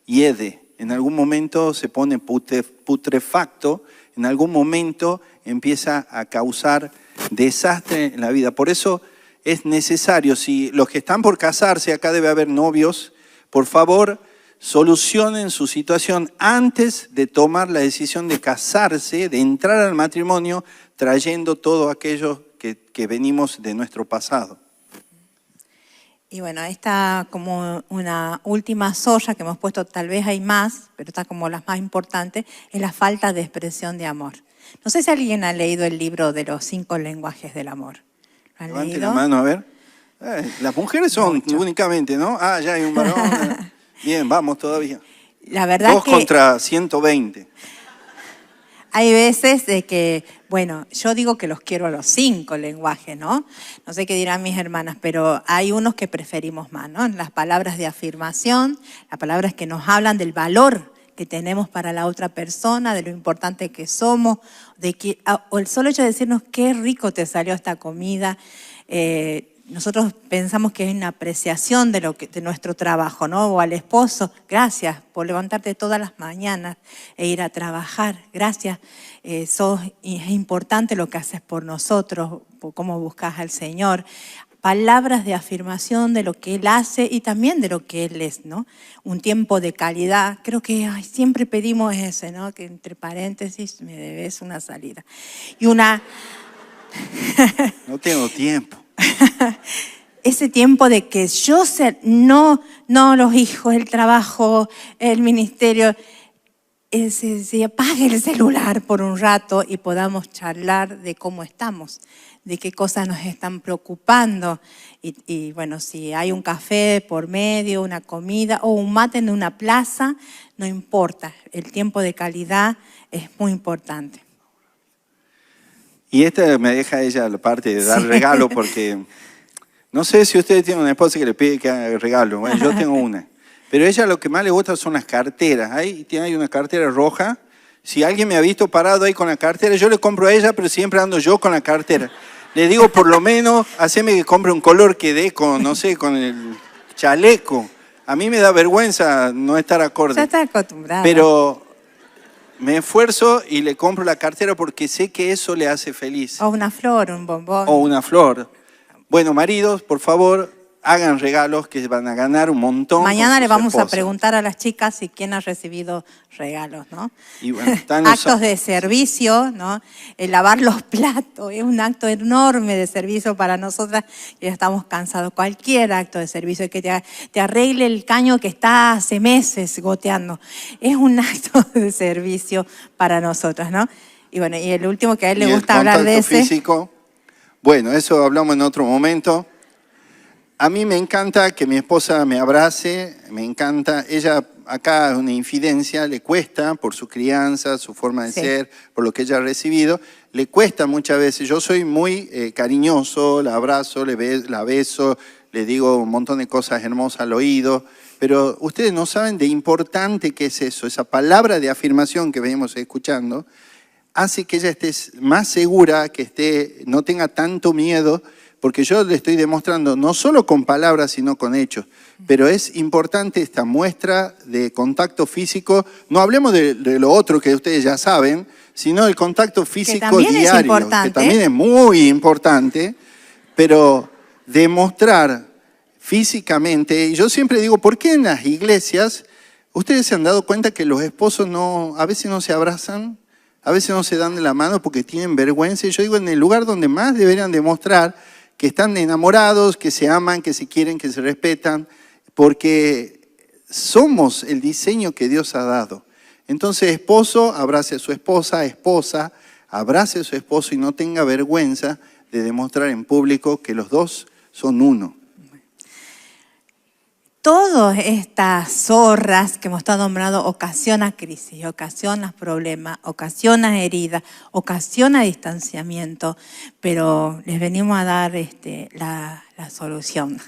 hiede, en algún momento se pone putrefacto, en algún momento empieza a causar desastre en la vida. Por eso es necesario, si los que están por casarse, acá debe haber novios, por favor, solucionen su situación antes de tomar la decisión de casarse, de entrar al matrimonio, trayendo todo aquello que venimos de nuestro pasado. Y bueno, esta como una última zorra que hemos puesto, tal vez hay más, pero está como las más importantes, es la falta de expresión de amor. No sé si alguien ha leído el libro de los 5 lenguajes del amor. ¿Lo han Levante leído? la mano, a ver. Las mujeres son únicamente, ¿no? Ah, ya hay un varón. Bien, vamos todavía. La verdad 2 contra 120. Hay veces de que, bueno, yo digo que los quiero a los 5 lenguajes, ¿no? No sé qué dirán mis hermanas, pero hay unos que preferimos más, ¿no? Las palabras de afirmación, las palabras que nos hablan del valor que tenemos para la otra persona, de lo importante que somos, o el solo hecho de decirnos qué rico te salió esta comida. Nosotros pensamos que es una apreciación de nuestro trabajo, ¿no? O al esposo, gracias por levantarte todas las mañanas e ir a trabajar. Gracias, es importante lo que haces por nosotros, por cómo buscas al Señor. Palabras de afirmación de lo que Él hace y también de lo que Él es, ¿no? Un tiempo de calidad. Creo que siempre pedimos ese, ¿no? Que entre paréntesis me debes una salida. Y una... No tengo tiempo. Ese tiempo de que yo no los hijos, el trabajo, el ministerio, se apague el celular por un rato y podamos charlar de cómo estamos, de qué cosas nos están preocupando. Y bueno, si hay un café por medio, una comida o un mate en una plaza, no importa. El tiempo de calidad es muy importante. Y esta me deja ella la parte de dar regalo porque no sé si ustedes tienen una esposa que le pide que haga regalo. Bueno, yo tengo una. Pero a ella lo que más le gusta son las carteras. Ahí tiene una cartera roja. Si alguien me ha visto parado ahí con la cartera, yo le compro a ella, pero siempre ando yo con la cartera. Le digo, por lo menos, haceme que compre un color que dé con, no sé, con el chaleco. A mí me da vergüenza no estar acorde. Ya está acostumbrada. Pero me esfuerzo y le compro la cartera porque sé que eso le hace feliz. O una flor, un bombón. O una flor. Bueno, maridos, por favor, hagan regalos que van a ganar un montón. Mañana le vamos esposas. a preguntar a las chicas si quién ha recibido regalos, ¿no? Y bueno, actos de servicio, ¿no? El lavar los platos es un acto enorme de servicio para nosotras que ya estamos cansados. Cualquier acto de servicio que te arregle el caño que está hace meses goteando es un acto de servicio para nosotras, ¿no? Y bueno, y el último que a él le gusta hablar de ese. Físico. Bueno, eso hablamos en otro momento. A mí me encanta que mi esposa me abrace, me encanta. Ella acá es una infidencia, le cuesta por su crianza, su forma de ser, por lo que ella ha recibido. Le cuesta muchas veces. Yo soy muy cariñoso, la abrazo, la beso, le digo un montón de cosas hermosas al oído. Pero ustedes no saben de importante que es eso. Esa palabra de afirmación que venimos escuchando hace que ella esté más segura, que no tenga tanto miedo, porque yo le estoy demostrando no solo con palabras, sino con hechos. Pero es importante esta muestra de contacto físico. No hablemos de lo otro que ustedes ya saben, sino del contacto físico diario, que también es muy importante, pero demostrar físicamente. Y yo siempre digo, ¿por qué en las iglesias ustedes se han dado cuenta que los esposos a veces no se abrazan? A veces no se dan de la mano porque tienen vergüenza. Y yo digo, en el lugar donde más deberían demostrar que están enamorados, que se aman, que se quieren, que se respetan, porque somos el diseño que Dios ha dado. Entonces, esposo, abrace a su esposa, esposa, abrace a su esposo y no tenga vergüenza de demostrar en público que los dos son uno. Todas estas zorras que hemos estado nombrando ocasionan crisis, ocasionan problemas, ocasionan heridas, ocasionan distanciamiento, pero les venimos a dar la solución.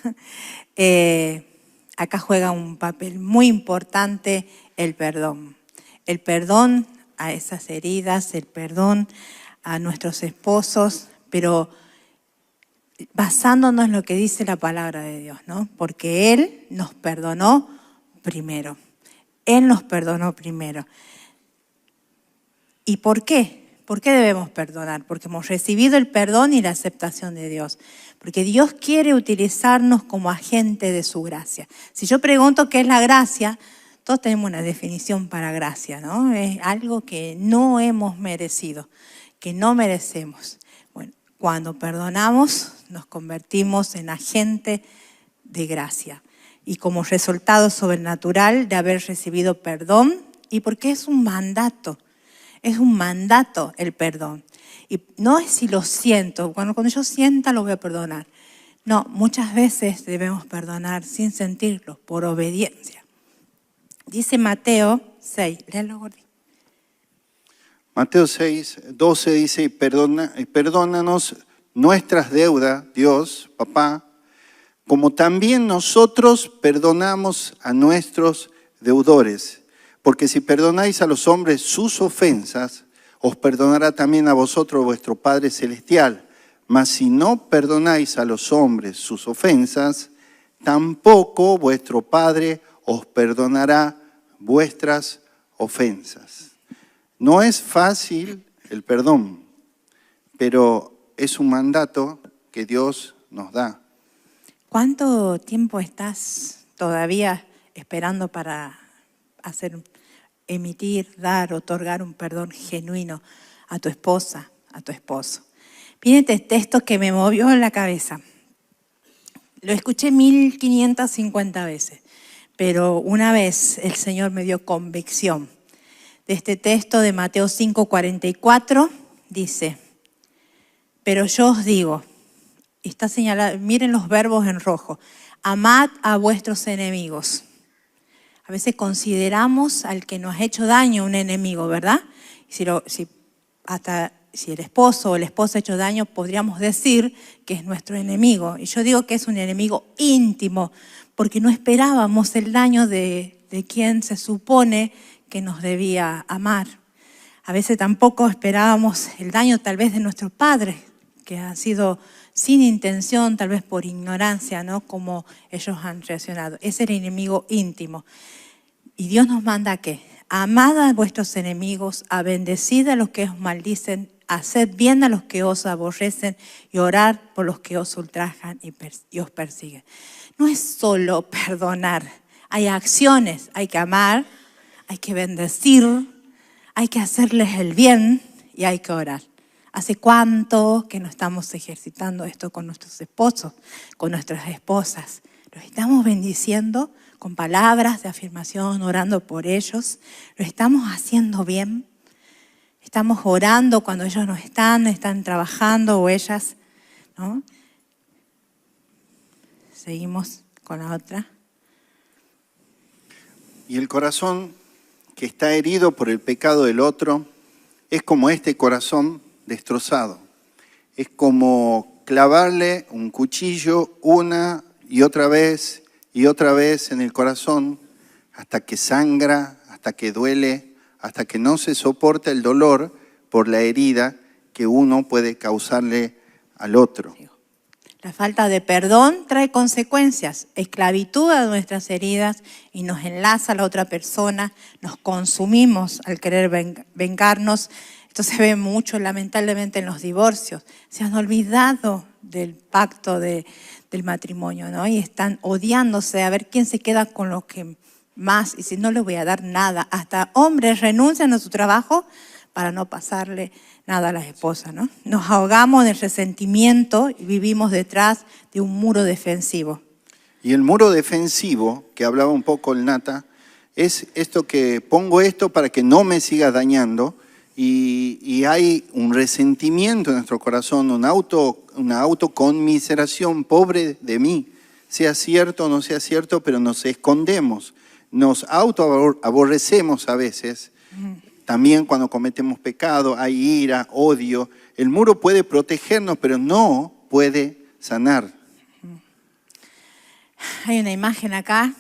Acá juega un papel muy importante el perdón. El perdón a esas heridas, el perdón a nuestros esposos, pero basándonos en lo que dice la palabra de Dios, ¿no? Porque Él nos perdonó primero. Él nos perdonó primero. ¿Y por qué? ¿Por qué debemos perdonar? Porque hemos recibido el perdón y la aceptación de Dios. Porque Dios quiere utilizarnos como agente de su gracia. Si yo pregunto qué es la gracia, todos tenemos una definición para gracia, ¿no? Es algo que no hemos merecido, que no merecemos. Cuando perdonamos, nos convertimos en agente de gracia. Y como resultado sobrenatural de haber recibido perdón, y porque es un mandato el perdón. Y no es si lo siento, cuando yo sienta lo voy a perdonar. No, muchas veces debemos perdonar sin sentirlo, por obediencia. Dice Mateo 6, léelo, Gordi. Mateo 6, 12 dice, perdónanos nuestras deudas, Dios, Papá, como también nosotros perdonamos a nuestros deudores. Porque si perdonáis a los hombres sus ofensas, os perdonará también a vosotros vuestro Padre Celestial. Mas si no perdonáis a los hombres sus ofensas, tampoco vuestro Padre os perdonará vuestras ofensas. No es fácil el perdón, pero es un mandato que Dios nos da. ¿Cuánto tiempo estás todavía esperando para emitir, dar, otorgar un perdón genuino a tu esposa, a tu esposo? Miren este texto que me movió la cabeza. Lo escuché 1550 veces, pero una vez el Señor me dio convicción. De este texto de Mateo 5:44 dice, pero yo os digo, y está señalado, miren los verbos en rojo, amad a vuestros enemigos. A veces consideramos al que nos ha hecho daño un enemigo, ¿verdad? Si el esposo o la esposa ha hecho daño, podríamos decir que es nuestro enemigo. Y yo digo que es un enemigo íntimo, porque no esperábamos el daño de quien se supone que nos debía amar. A veces tampoco esperábamos el daño tal vez de nuestros padres, que han sido sin intención, tal vez por ignorancia, ¿no? Como ellos han reaccionado. Es el enemigo íntimo. Y Dios nos manda ¿qué? Amad a vuestros enemigos, a bendecid a los que os maldicen, haced bien a los que os aborrecen y orad por los que os ultrajan y os persiguen. No es solo perdonar, hay acciones, hay que amar, hay que bendecir, hay que hacerles el bien y hay que orar. ¿Hace cuánto que no estamos ejercitando esto con nuestros esposos, con nuestras esposas? Los estamos bendiciendo con palabras de afirmación, orando por ellos. Lo estamos haciendo bien. Estamos orando cuando ellos no están trabajando o ellas, ¿no? seguimos con la otra. Y el corazón que está herido por el pecado del otro es como este corazón destrozado. Es como clavarle un cuchillo una y otra vez en el corazón hasta que sangra, hasta que duele, hasta que no se soporta el dolor por la herida que uno puede causarle al otro. La falta de perdón trae consecuencias, esclavitud a nuestras heridas y nos enlaza a la otra persona, nos consumimos al querer vengarnos. Esto se ve mucho, lamentablemente, en los divorcios. Se han olvidado del pacto del matrimonio, ¿no? Y están odiándose a ver quién se queda con lo que más, y si no le voy a dar nada. Hasta hombres renuncian a su trabajo para no pasarle nada a la esposa, ¿no? Nos ahogamos en el resentimiento y vivimos detrás de un muro defensivo. Y el muro defensivo, que hablaba un poco el Nata, es esto que pongo esto para que no me siga dañando, y hay un resentimiento en nuestro corazón, una autoconmiseración, pobre de mí, sea cierto o no sea cierto, pero nos escondemos, nos autoaborrecemos a veces. También cuando cometemos pecado, hay ira, odio. El muro puede protegernos, pero no puede sanar. Hay una imagen acá,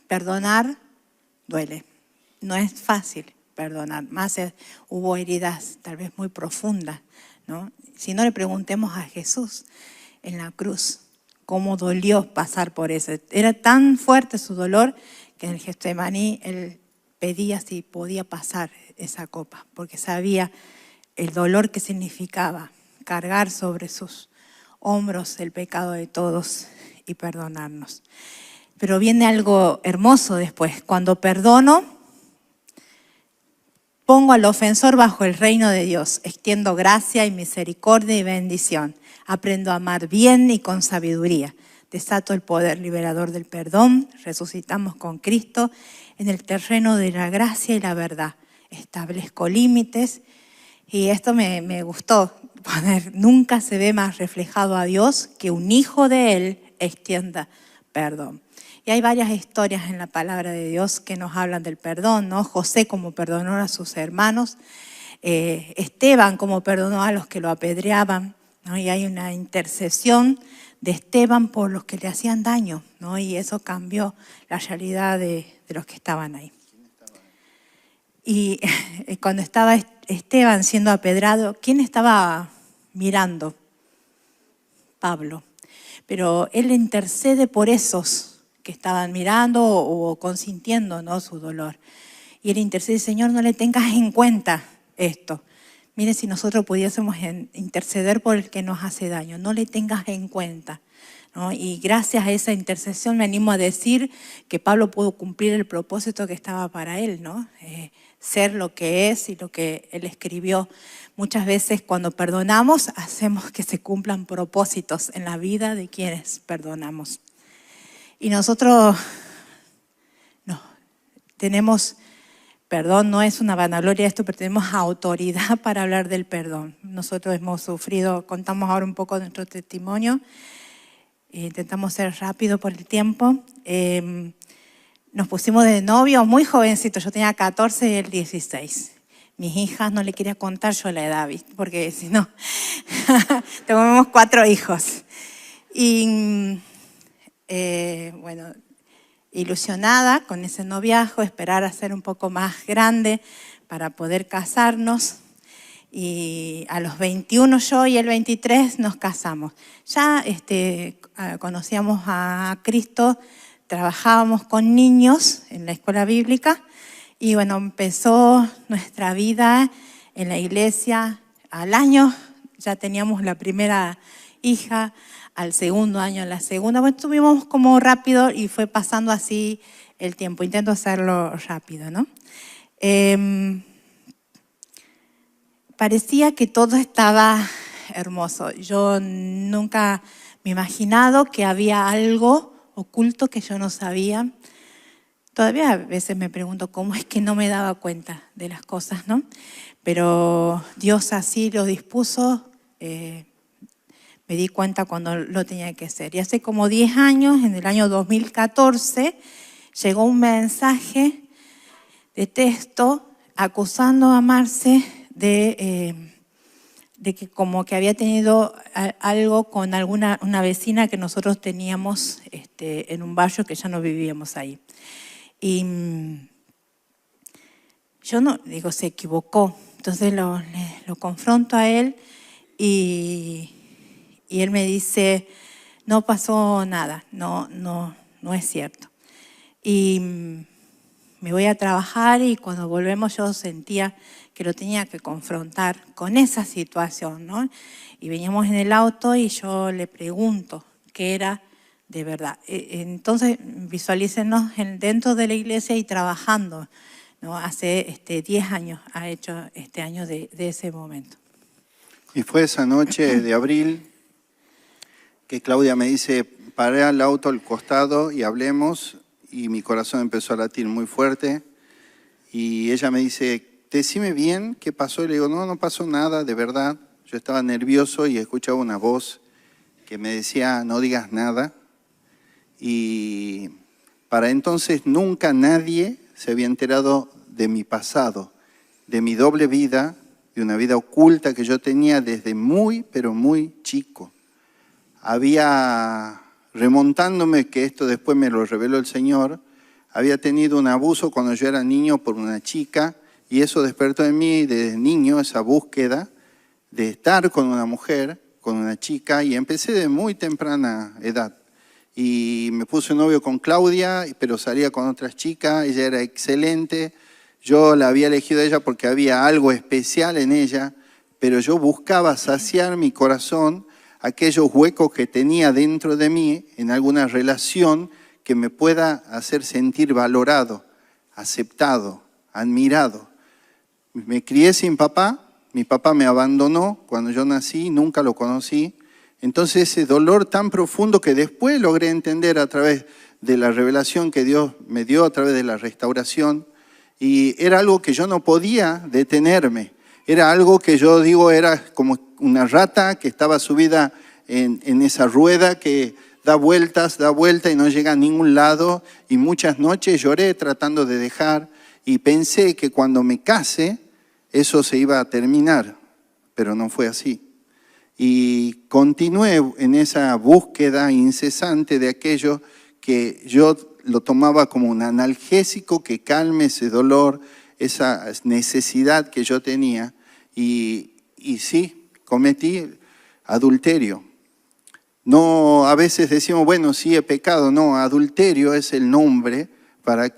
perdonar duele. No es fácil perdonar, más hubo heridas tal vez muy profundas, ¿no? Si no, le preguntemos a Jesús en la cruz cómo dolió pasar por eso. Era tan fuerte su dolor que en el Getsemaní él pedía si podía pasar esa copa, porque sabía el dolor que significaba cargar sobre sus hombros el pecado de todos y perdonarnos. Pero viene algo hermoso después. Cuando perdono, pongo al ofensor bajo el reino de Dios, extiendo gracia y misericordia y bendición. Aprendo a amar bien y con sabiduría. Desato el poder liberador del perdón, resucitamos con Cristo en el terreno de la gracia y la verdad. Establezco límites y esto me gustó poner, nunca se ve más reflejado a Dios que un hijo de Él extienda perdón. Y hay varias historias en la palabra de Dios que nos hablan del perdón, ¿no? José como perdonó a sus hermanos, Esteban como perdonó a los que lo apedreaban, ¿no? Y hay una intercesión de Esteban por los que le hacían daño, ¿no? Y eso cambió la realidad de los que estaban ahí. Y cuando estaba Esteban siendo apedrado, ¿quién estaba mirando? Pablo. Pero él intercede por esos que estaban mirando o consintiendo, ¿no?, su dolor. Y él intercede, Señor, no le tengas en cuenta esto. Miren, si nosotros pudiésemos interceder por el que nos hace daño, no le tengas en cuenta, ¿no? Y gracias a esa intercesión me animo a decir que Pablo pudo cumplir el propósito que estaba para él, ¿no? Ser lo que es y lo que él escribió. Muchas veces cuando perdonamos hacemos que se cumplan propósitos en la vida de quienes perdonamos. Y nosotros no, tenemos, perdón, no es una vanagloria esto, pero tenemos autoridad para hablar del perdón. Nosotros hemos sufrido, contamos ahora un poco de nuestro testimonio, intentamos ser rápido por el tiempo. Nos pusimos de novio muy jovencitos, yo tenía 14 y él 16. Mis hijas no le quería contar yo la edad, ¿viste? Porque si no, tenemos 4 hijos. Y bueno, ilusionada con ese noviazgo, esperar a ser un poco más grande para poder casarnos. Y a los 21 yo y el 23 nos casamos. Ya conocíamos a Cristo, trabajábamos con niños en la escuela bíblica y bueno, empezó nuestra vida en la iglesia. Al año ya teníamos la primera hija, al segundo año la segunda. Bueno, estuvimos como rápido y fue pasando así el tiempo. Intento hacerlo rápido, ¿no? Parecía que todo estaba hermoso. Yo nunca me he imaginado que había algo oculto que yo no sabía. Todavía a veces me pregunto cómo es que no me daba cuenta de las cosas, ¿no? Pero Dios así lo dispuso. me di cuenta cuando lo tenía que hacer. Y hace como 10 años, en el año 2014, llegó un mensaje de texto acusando a Marce de que como que había tenido algo con una vecina que nosotros teníamos en un barrio que ya no vivíamos ahí. Y yo no, digo, se equivocó. Entonces lo confronto a él y él me dice, no pasó nada, no es cierto. Y me voy a trabajar y cuando volvemos yo sentía que lo tenía que confrontar con esa situación, ¿no? Y veníamos en el auto y yo le pregunto qué era de verdad. Entonces visualícenos dentro de la iglesia y trabajando, ¿no? Hace 10 años ha hecho este año de ese momento. Y fue esa noche de abril que Claudia me dice, paré al auto al costado y hablemos, y mi corazón empezó a latir muy fuerte. Y ella me dice, decime bien qué pasó. Y le digo, no pasó nada, de verdad. Yo estaba nervioso y escuchaba una voz que me decía, no digas nada. Y para entonces nunca nadie se había enterado de mi pasado, de mi doble vida, de una vida oculta que yo tenía desde muy, pero muy chico. Había, remontándome, que esto después me lo reveló el Señor, había tenido un abuso cuando yo era niño por una chica, y eso despertó en mí desde niño esa búsqueda de estar con una mujer, con una chica, y empecé de muy temprana edad. Y me puse novio con Claudia, pero salía con otras chicas, ella era excelente, yo la había elegido a ella porque había algo especial en ella, pero yo buscaba saciar mi corazón, aquellos huecos que tenía dentro de mí en alguna relación que me pueda hacer sentir valorado, aceptado, admirado. Me crié sin papá, mi papá me abandonó cuando yo nací, nunca lo conocí. Entonces ese dolor tan profundo que después logré entender a través de la revelación que Dios me dio, a través de la restauración, y era algo que yo no podía detenerme. Era algo que yo digo, era como una rata que estaba subida en esa rueda que da vueltas y no llega a ningún lado. Y muchas noches lloré tratando de dejar y pensé que cuando me case eso se iba a terminar, pero no fue así. Y continué en esa búsqueda incesante de aquello que yo lo tomaba como un analgésico que calme ese dolor, esa necesidad que yo tenía. Y sí, cometí adulterio. No, a veces decimos, bueno, sí he pecado. No, adulterio es el nombre para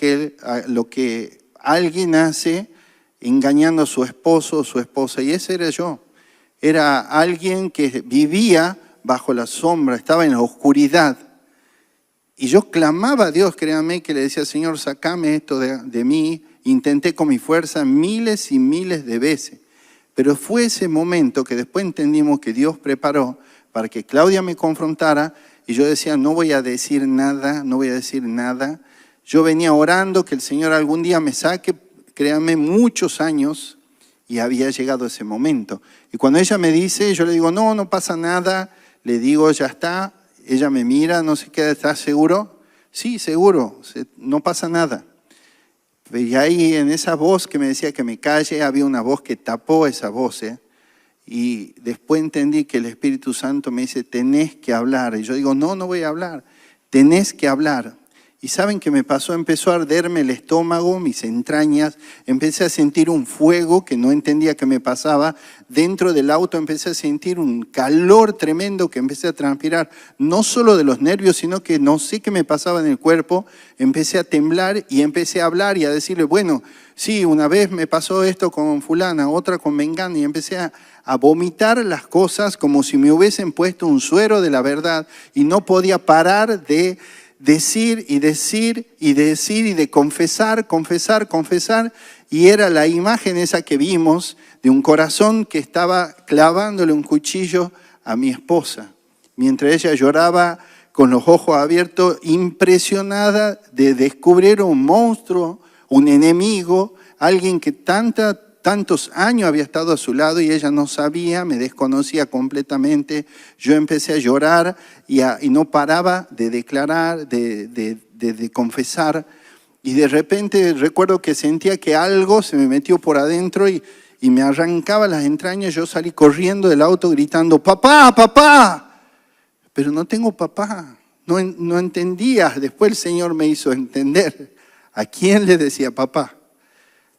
lo que alguien hace engañando a su esposo o su esposa. Y ese era yo. Era alguien que vivía bajo la sombra, estaba en la oscuridad. Y yo clamaba a Dios, créanme, que le decía, Señor, sacame esto de mí. Intenté con mi fuerza miles y miles de veces. Pero fue ese momento que después entendimos que Dios preparó para que Claudia me confrontara y yo decía, no voy a decir nada, no voy a decir nada. Yo venía orando que el Señor algún día me saque, créanme, muchos años, y había llegado ese momento. Y cuando ella me dice, yo le digo, no pasa nada, le digo, ya está. Ella me mira, no se queda, ¿estás seguro? Sí, seguro, no pasa nada. Y ahí en esa voz que me decía que me calle, había una voz que tapó esa voz. Y después entendí que el Espíritu Santo me dice, tenés que hablar. Y yo digo, no voy a hablar, tenés que hablar. Y ¿saben qué me pasó? Empezó a arderme el estómago, mis entrañas, empecé a sentir un fuego que no entendía qué me pasaba. Dentro del auto empecé a sentir un calor tremendo que empecé a transpirar, no solo de los nervios, sino que no sé qué me pasaba en el cuerpo. Empecé a temblar y empecé a hablar y a decirle, bueno, sí, una vez me pasó esto con fulana, otra con mengana, y empecé a vomitar las cosas como si me hubiesen puesto un suero de la verdad y no podía parar de decir y de confesar, y era la imagen esa que vimos de un corazón que estaba clavándole un cuchillo a mi esposa, mientras ella lloraba con los ojos abiertos, impresionada de descubrir un monstruo, un enemigo, alguien que tanta tantos años había estado a su lado y ella no sabía, me desconocía completamente. Yo empecé a llorar y no paraba de declarar, de confesar. Y de repente recuerdo que sentía que algo se me metió por adentro y me arrancaba las entrañas. Yo salí corriendo del auto gritando, ¡papá, papá! Pero no tengo papá. No entendía. Después el Señor me hizo entender a quién le decía papá.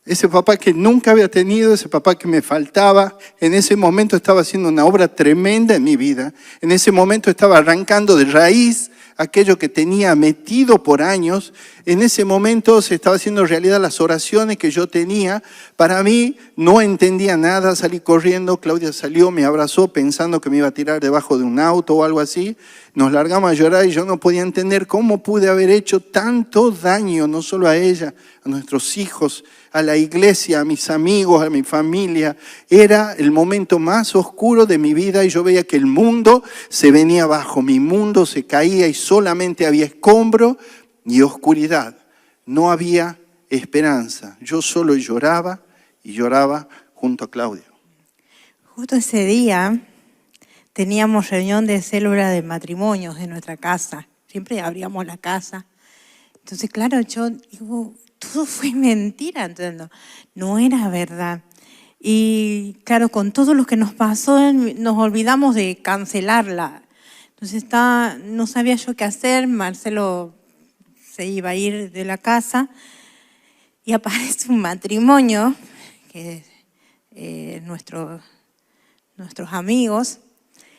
Ese papá que nunca había tenido, ese papá que me faltaba. En ese momento estaba haciendo una obra tremenda en mi vida. En ese momento estaba arrancando de raíz aquello que tenía metido por años. En ese momento se estaba haciendo realidad las oraciones que yo tenía. Para mí no entendía nada, salí corriendo, Claudia salió, me abrazó pensando que me iba a tirar debajo de un auto o algo así. Nos largamos a llorar y yo no podía entender cómo pude haber hecho tanto daño, no solo a ella, a nuestros hijos, a la iglesia, a mis amigos, a mi familia. Era el momento más oscuro de mi vida y yo veía que el mundo se venía abajo, mi mundo se caía y solamente había escombro y oscuridad. No había esperanza. Yo solo lloraba y lloraba junto a Claudia. Justo ese día teníamos reunión de célula de matrimonios en nuestra casa. Siempre abríamos la casa. Entonces, claro, yo digo, todo fue mentira, entonces no era verdad. Y claro, con todo lo que nos pasó, nos olvidamos de cancelarla. Entonces no sabía yo qué hacer, Marcelo se iba a ir de la casa y aparece un matrimonio, que es nuestros amigos,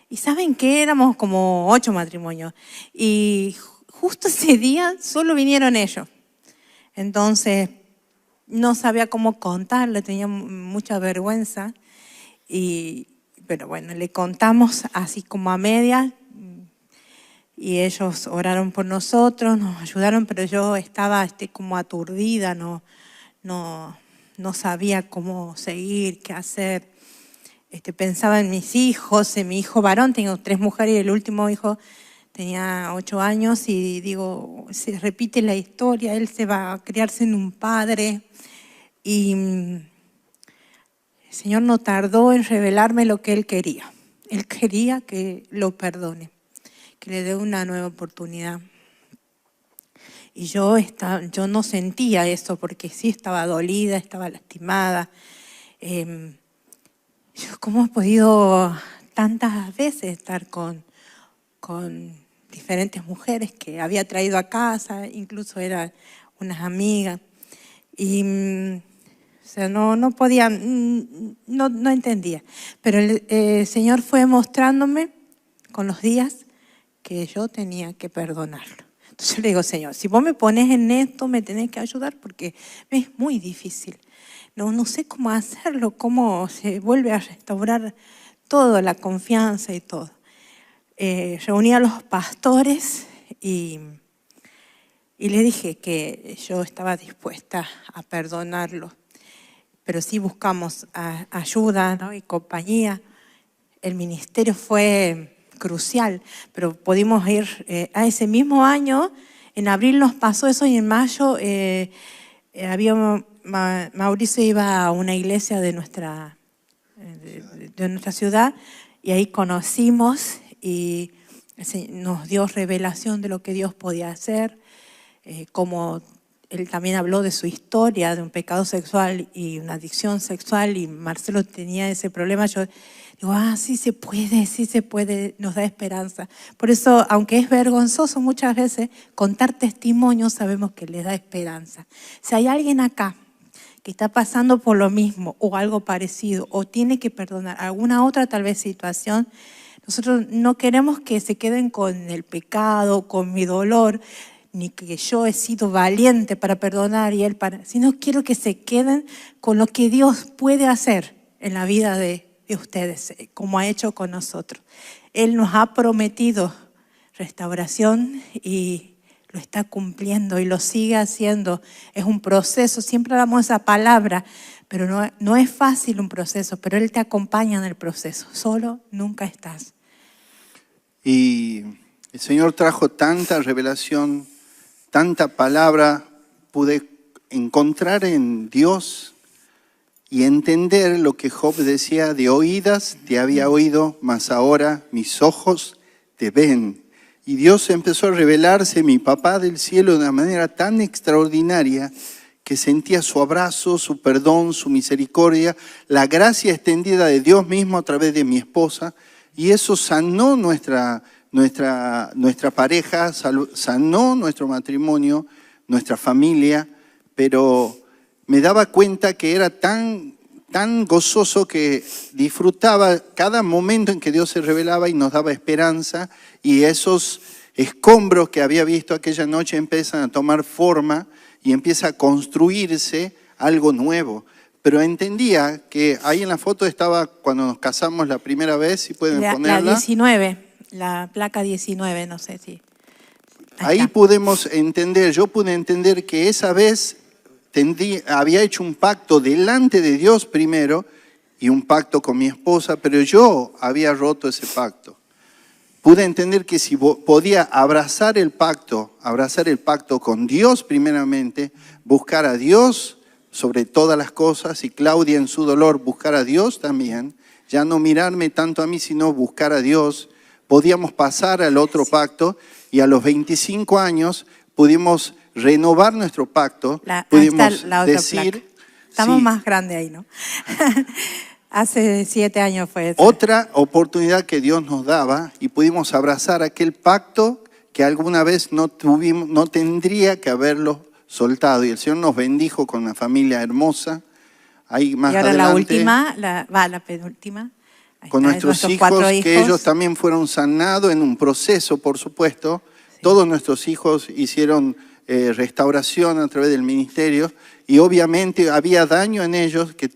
y ¿saben qué? Éramos como 8 matrimonios. Y justo ese día solo vinieron ellos. Entonces, no sabía cómo contarle, tenía mucha vergüenza. Pero bueno, le contamos así como a media. Y ellos oraron por nosotros, nos ayudaron, pero yo estaba como aturdida, no sabía cómo seguir, qué hacer. Pensaba en mis hijos, en mi hijo varón, tengo 3 mujeres y el último hijo tenía 8 años y digo, se repite la historia, él se va a criarse en un padre. Y el Señor no tardó en revelarme lo que Él quería. Él quería que lo perdone, que le dé una nueva oportunidad. Y yo no sentía eso porque sí estaba dolida, estaba lastimada. ¿Cómo he podido tantas veces estar con diferentes mujeres que había traído a casa, incluso eran unas amigas? Y o sea, no podía, no entendía. Pero el Señor fue mostrándome con los días que yo tenía que perdonarlo. Entonces yo le digo, Señor, si vos me pones en esto, me tenés que ayudar porque es muy difícil. No sé cómo hacerlo, cómo se vuelve a restaurar todo, la confianza y todo. Reuní a los pastores y le dije que yo estaba dispuesta a perdonarlo. Pero sí buscamos ayuda, ¿no? Y compañía. El ministerio fue crucial, pero pudimos ir a ese mismo año. En abril nos pasó eso y en mayo Mauricio iba a una iglesia de nuestra ciudad y ahí conocimos y nos dio revelación de lo que Dios podía hacer, como él también habló de su historia, de un pecado sexual y una adicción sexual, y Marcelo tenía ese problema. Yo digo, sí se puede, nos da esperanza. Por eso, aunque es vergonzoso muchas veces, contar testimonios sabemos que les da esperanza. Si hay alguien acá que está pasando por lo mismo o algo parecido, o tiene que perdonar alguna otra tal vez situación, nosotros no queremos que se queden con el pecado, con mi dolor, ni que yo he sido valiente para perdonar y él sino quiero que se queden con lo que Dios puede hacer en la vida de ustedes, como ha hecho con nosotros. Él nos ha prometido restauración y lo está cumpliendo y lo sigue haciendo. Es un proceso, siempre damos esa palabra, pero no es fácil un proceso, pero Él te acompaña en el proceso. Solo nunca estás. Y el Señor trajo tanta revelación, tanta palabra, pude encontrar en Dios y entender lo que Job decía: de oídas te había oído, mas ahora mis ojos te ven. Y Dios empezó a revelarse, mi papá del cielo, de una manera tan extraordinaria que sentía su abrazo, su perdón, su misericordia, la gracia extendida de Dios mismo a través de mi esposa, y eso sanó nuestra pareja, sanó nuestro matrimonio, nuestra familia, pero me daba cuenta que era tan gozoso que disfrutaba cada momento en que Dios se revelaba y nos daba esperanza, y esos escombros que había visto aquella noche empiezan a tomar forma y empieza a construirse algo nuevo. Pero entendía que ahí en la foto estaba cuando nos casamos la primera vez, si pueden ponerla. La 19, la placa 19, no sé si. Ahí pudimos entender, yo pude entender que esa vez había hecho un pacto delante de Dios primero y un pacto con mi esposa, pero yo había roto ese pacto. Pude entender que si podía abrazar el pacto con Dios primeramente, buscar a Dios sobre todas las cosas, y Claudia en su dolor buscar a Dios también, ya no mirarme tanto a mí, sino buscar a Dios, podíamos pasar al otro pacto, y a los 25 años pudimos renovar nuestro pacto, pudimos decir... Placa. Estamos sí, más grandes ahí, ¿no? Hace 7 años fue eso. Otra oportunidad que Dios nos daba, y pudimos abrazar aquel pacto que alguna vez no tendría que haberlo soltado. Y el Señor nos bendijo con una familia hermosa. Ahí más y ahora adelante, la penúltima. Con nuestros hijos, que ellos también fueron sanados en un proceso, por supuesto. Sí. Todos nuestros hijos hicieron restauración a través del ministerio, y obviamente había daño en ellos que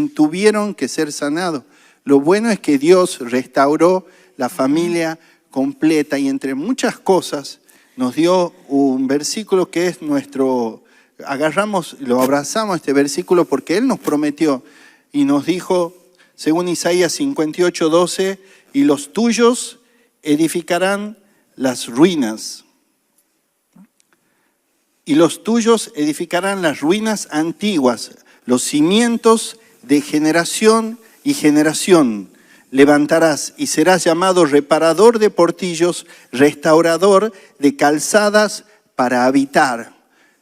tuvieron que ser sanados. Lo bueno es que Dios restauró la familia completa, y entre muchas cosas nos dio un versículo que es lo abrazamos este versículo porque Él nos prometió y nos dijo, según Isaías 58:12, y los tuyos edificarán las ruinas. Y los tuyos edificarán las ruinas antiguas, los cimientos de generación y generación. Levantarás y serás llamado reparador de portillos, restaurador de calzadas para habitar.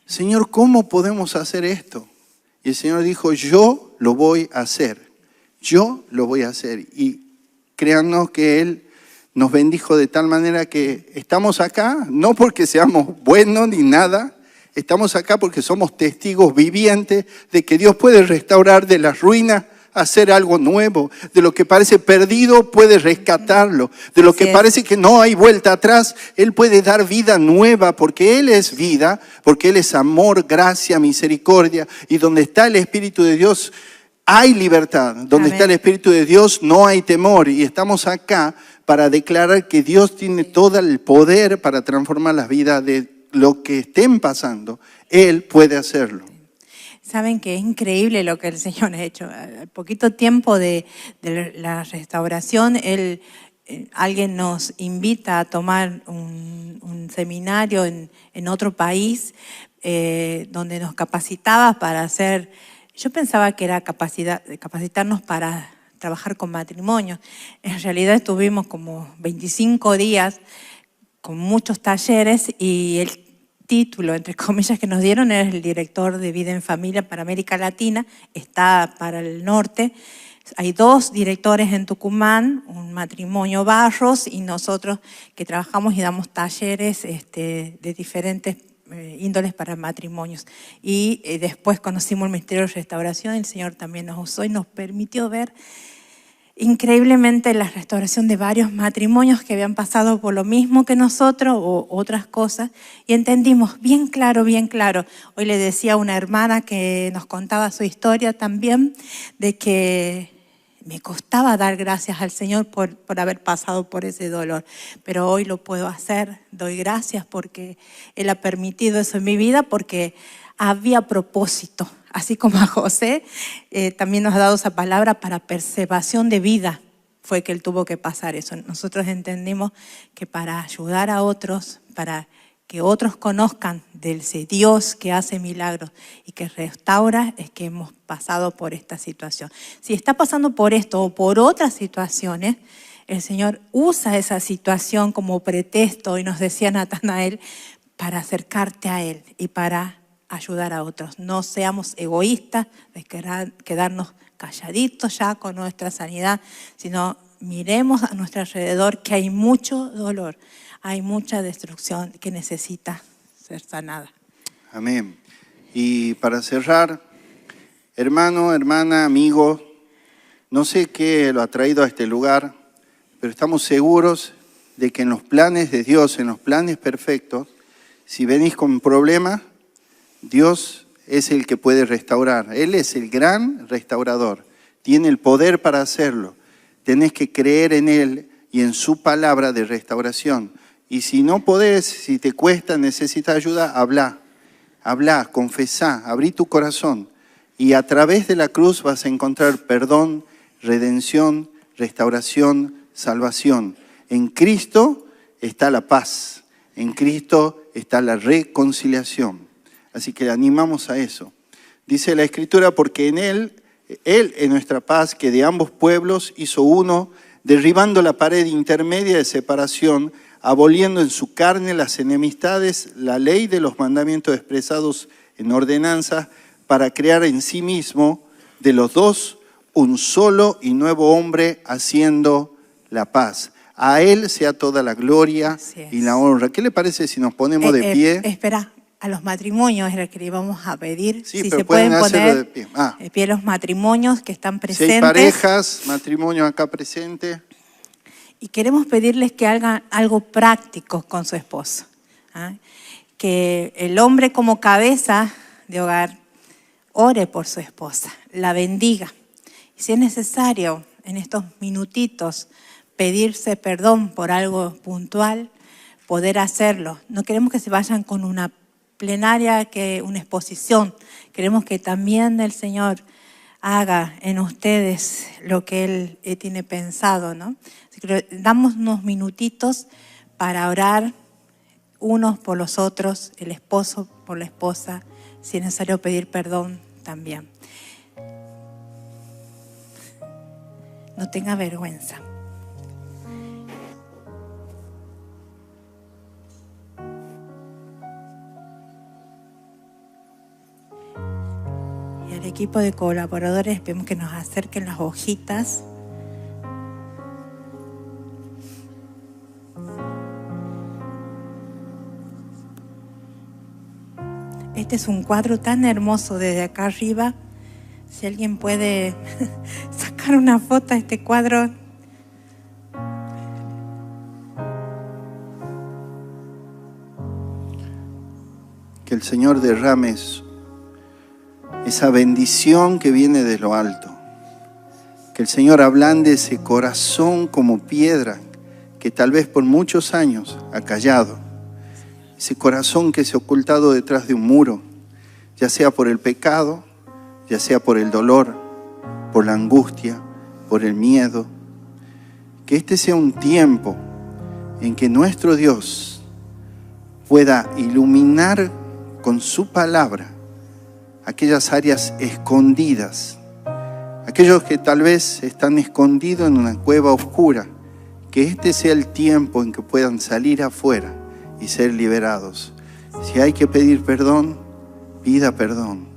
Señor, ¿cómo podemos hacer esto? Y el Señor dijo, yo lo voy a hacer. Yo lo voy a hacer. Y créanos que Él nos bendijo de tal manera que estamos acá, no porque seamos buenos ni nada, estamos acá porque somos testigos vivientes de que Dios puede restaurar de las ruinas, hacer algo nuevo. De lo que parece perdido, puede rescatarlo. De lo que parece que no hay vuelta atrás, Él puede dar vida nueva, porque Él es vida, porque Él es amor, gracia, misericordia. Y donde está el Espíritu de Dios, hay libertad. Donde está el Espíritu de Dios, no hay temor. Y estamos acá para declarar que Dios tiene todo el poder para transformar las vidas de lo que estén pasando. Él puede hacerlo. Saben que es increíble lo que el Señor ha hecho. Al poquito tiempo de la restauración, alguien nos invita a tomar un seminario en otro país donde nos capacitaba para hacer. Yo pensaba que era capacitarnos para trabajar con matrimonios. En realidad estuvimos como 25 días con muchos talleres, y el título, entre comillas, que nos dieron era el director de vida en familia para América Latina, está para el norte. Hay 2 directores en Tucumán, un matrimonio Barros, y nosotros que trabajamos y damos talleres de diferentes índoles para matrimonios. Y después conocimos el Ministerio de Restauración, el Señor también nos usó y nos permitió ver increíblemente la restauración de varios matrimonios que habían pasado por lo mismo que nosotros o otras cosas, y entendimos bien claro. Hoy le decía a una hermana que nos contaba su historia también, de que me costaba dar gracias al Señor por haber pasado por ese dolor, pero hoy lo puedo hacer. Doy gracias porque Él ha permitido eso en mi vida, porque había propósito. Así como a José, también nos ha dado esa palabra para preservación de vida. Fue que Él tuvo que pasar eso. Nosotros entendimos que para ayudar a otros, para que otros conozcan de ese Dios que hace milagros y que restaura, es que hemos pasado por esta situación. Si está pasando por esto o por otras situaciones, el Señor usa esa situación como pretexto, y nos decía Natanael, para acercarte a Él y para ayudar a otros. No seamos egoístas de quedarnos calladitos ya con nuestra sanidad, sino miremos a nuestro alrededor que hay mucho dolor, hay mucha destrucción que necesita ser sanada. Amén. Y para cerrar, hermano, hermana, amigo, no sé qué lo ha traído a este lugar, pero estamos seguros de que en los planes de Dios, en los planes perfectos, si venís con problemas, Dios es el que puede restaurar. Él es el gran restaurador. Tiene el poder para hacerlo. Tenés que creer en Él y en su palabra de restauración. Y si no podés, si te cuesta, necesitas ayuda, habla, confesá, abrí tu corazón. Y a través de la cruz vas a encontrar perdón, redención, restauración, salvación. En Cristo está la paz. En Cristo está la reconciliación. Así que animamos a eso. Dice la Escritura, porque en Él es nuestra paz, que de ambos pueblos hizo uno, derribando la pared intermedia de separación, aboliendo en su carne las enemistades, la ley de los mandamientos expresados en ordenanzas, para crear en sí mismo de los dos un solo y nuevo hombre, haciendo la paz. A Él sea toda la gloria y la honra. ¿Qué le parece si nos ponemos de pie? Espera, a los matrimonios es lo que le íbamos a pedir. Sí, si pero se pueden poner de pie. de pie los matrimonios que están presentes. 6 parejas, matrimonios acá presentes. Y queremos pedirles que hagan algo práctico con su esposo. Que el hombre como cabeza de hogar ore por su esposa, la bendiga. Y si es necesario, en estos minutitos, pedirse perdón por algo puntual, poder hacerlo. No queremos que se vayan con una plenaria, una exposición. Queremos que también el Señor haga en ustedes lo que Él tiene pensado, ¿no? Así que damos unos minutitos para orar unos por los otros, el esposo por la esposa, si es necesario pedir perdón también. No tenga vergüenza. Y al equipo de colaboradores pedimos que nos acerquen las hojitas. Este es un cuadro tan hermoso desde acá arriba. Si alguien puede sacar una foto de este cuadro. Que el Señor derrame esa bendición que viene de lo alto. Que el Señor ablande ese corazón como piedra que tal vez por muchos años ha callado. Ese corazón que se ha ocultado detrás de un muro, ya sea por el pecado, ya sea por el dolor, por la angustia, por el miedo. Que este sea un tiempo en que nuestro Dios pueda iluminar con su palabra aquellas áreas escondidas, aquellos que tal vez están escondidos en una cueva oscura, que este sea el tiempo en que puedan salir afuera y ser liberados. Si hay que pedir perdón, pida perdón.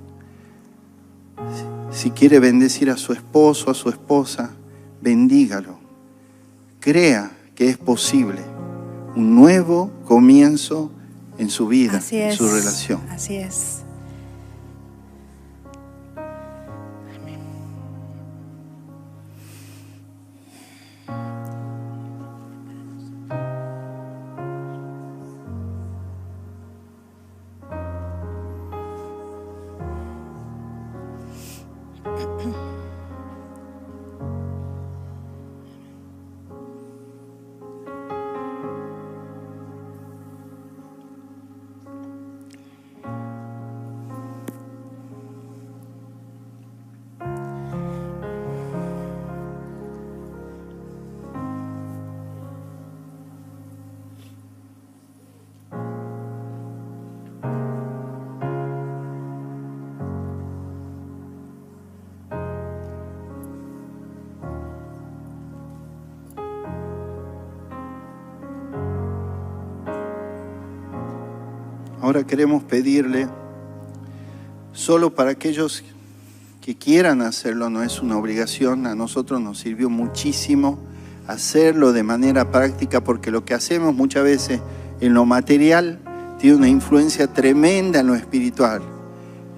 Si quiere bendecir a su esposo, a su esposa, bendígalo. Crea que es posible un nuevo comienzo en su vida, en su relación. Así es. ahora queremos pedirle, solo para aquellos que quieran hacerlo, no es una obligación, a nosotros nos sirvió muchísimo hacerlo de manera práctica, porque lo que hacemos muchas veces en lo material tiene una influencia tremenda en lo espiritual.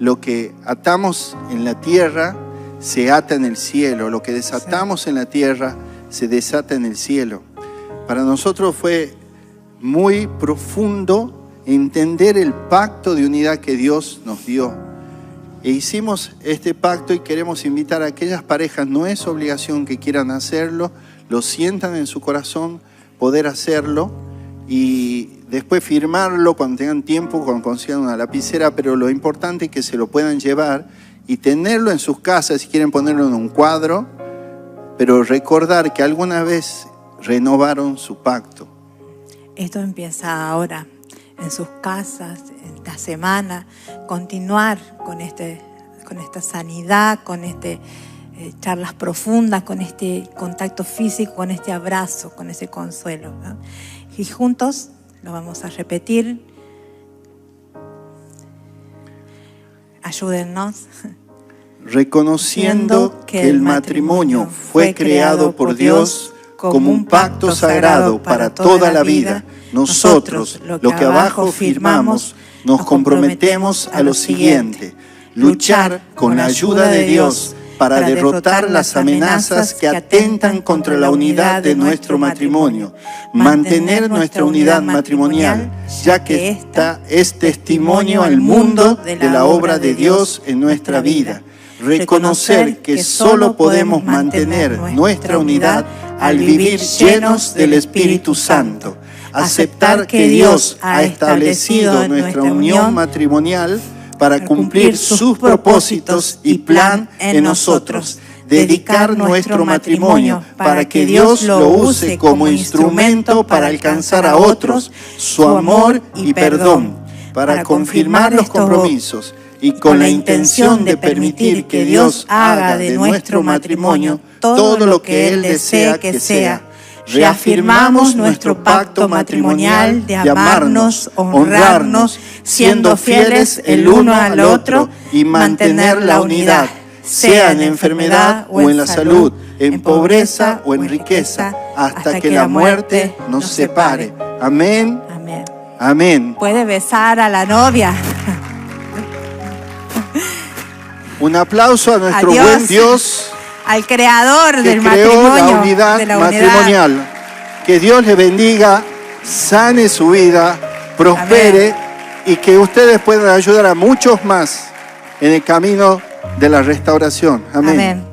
Lo que atamos en la tierra se ata en el cielo, lo que desatamos en la tierra se desata en el cielo. Para nosotros fue muy profundo entender el pacto de unidad que Dios nos dio. E hicimos este pacto y queremos invitar a aquellas parejas, no es obligación que quieran hacerlo, lo sientan en su corazón, poder hacerlo y después firmarlo cuando tengan tiempo, cuando consigan una lapicera, pero lo importante es que se lo puedan llevar y tenerlo en sus casas, si quieren ponerlo en un cuadro, pero recordar que alguna vez renovaron su pacto. Esto empieza ahora, en sus casas, esta semana, continuar con esta sanidad, con charlas profundas, con este contacto físico, con este abrazo, con ese consuelo, ¿no? Y juntos lo vamos a repetir. Ayúdennos. Reconociendo que el matrimonio fue creado por Dios como un pacto sagrado para toda la vida, nosotros, lo que abajo firmamos, nos comprometemos a lo siguiente: luchar con la ayuda de Dios para derrotar las amenazas que atentan contra la unidad de nuestro matrimonio, mantener nuestra unidad matrimonial, ya que esta es testimonio al mundo de la obra de Dios en nuestra vida. Reconocer que solo podemos mantener nuestra unidad al vivir llenos del Espíritu Santo. Aceptar que Dios ha establecido nuestra unión matrimonial para cumplir sus propósitos y plan en nosotros. Dedicar nuestro matrimonio para que Dios lo use como instrumento para alcanzar a otros su amor y perdón, para confirmar los compromisos y con la intención de permitir que Dios haga de nuestro matrimonio todo lo que Él desea que sea. Reafirmamos nuestro pacto matrimonial de amarnos, honrarnos, siendo fieles el uno al otro y mantener la unidad, sea en enfermedad o en la salud, en pobreza o en riqueza, hasta que la muerte nos separe. Amén. Amén. Amén. Puede besar a la novia. Un aplauso a nuestro Dios, buen Dios, al creador que del creó matrimonio, la unidad de la matrimonial. Que Dios le bendiga, sane su vida, prospere. Amén. Y que ustedes puedan ayudar a muchos más en el camino de la restauración. Amén. Amén.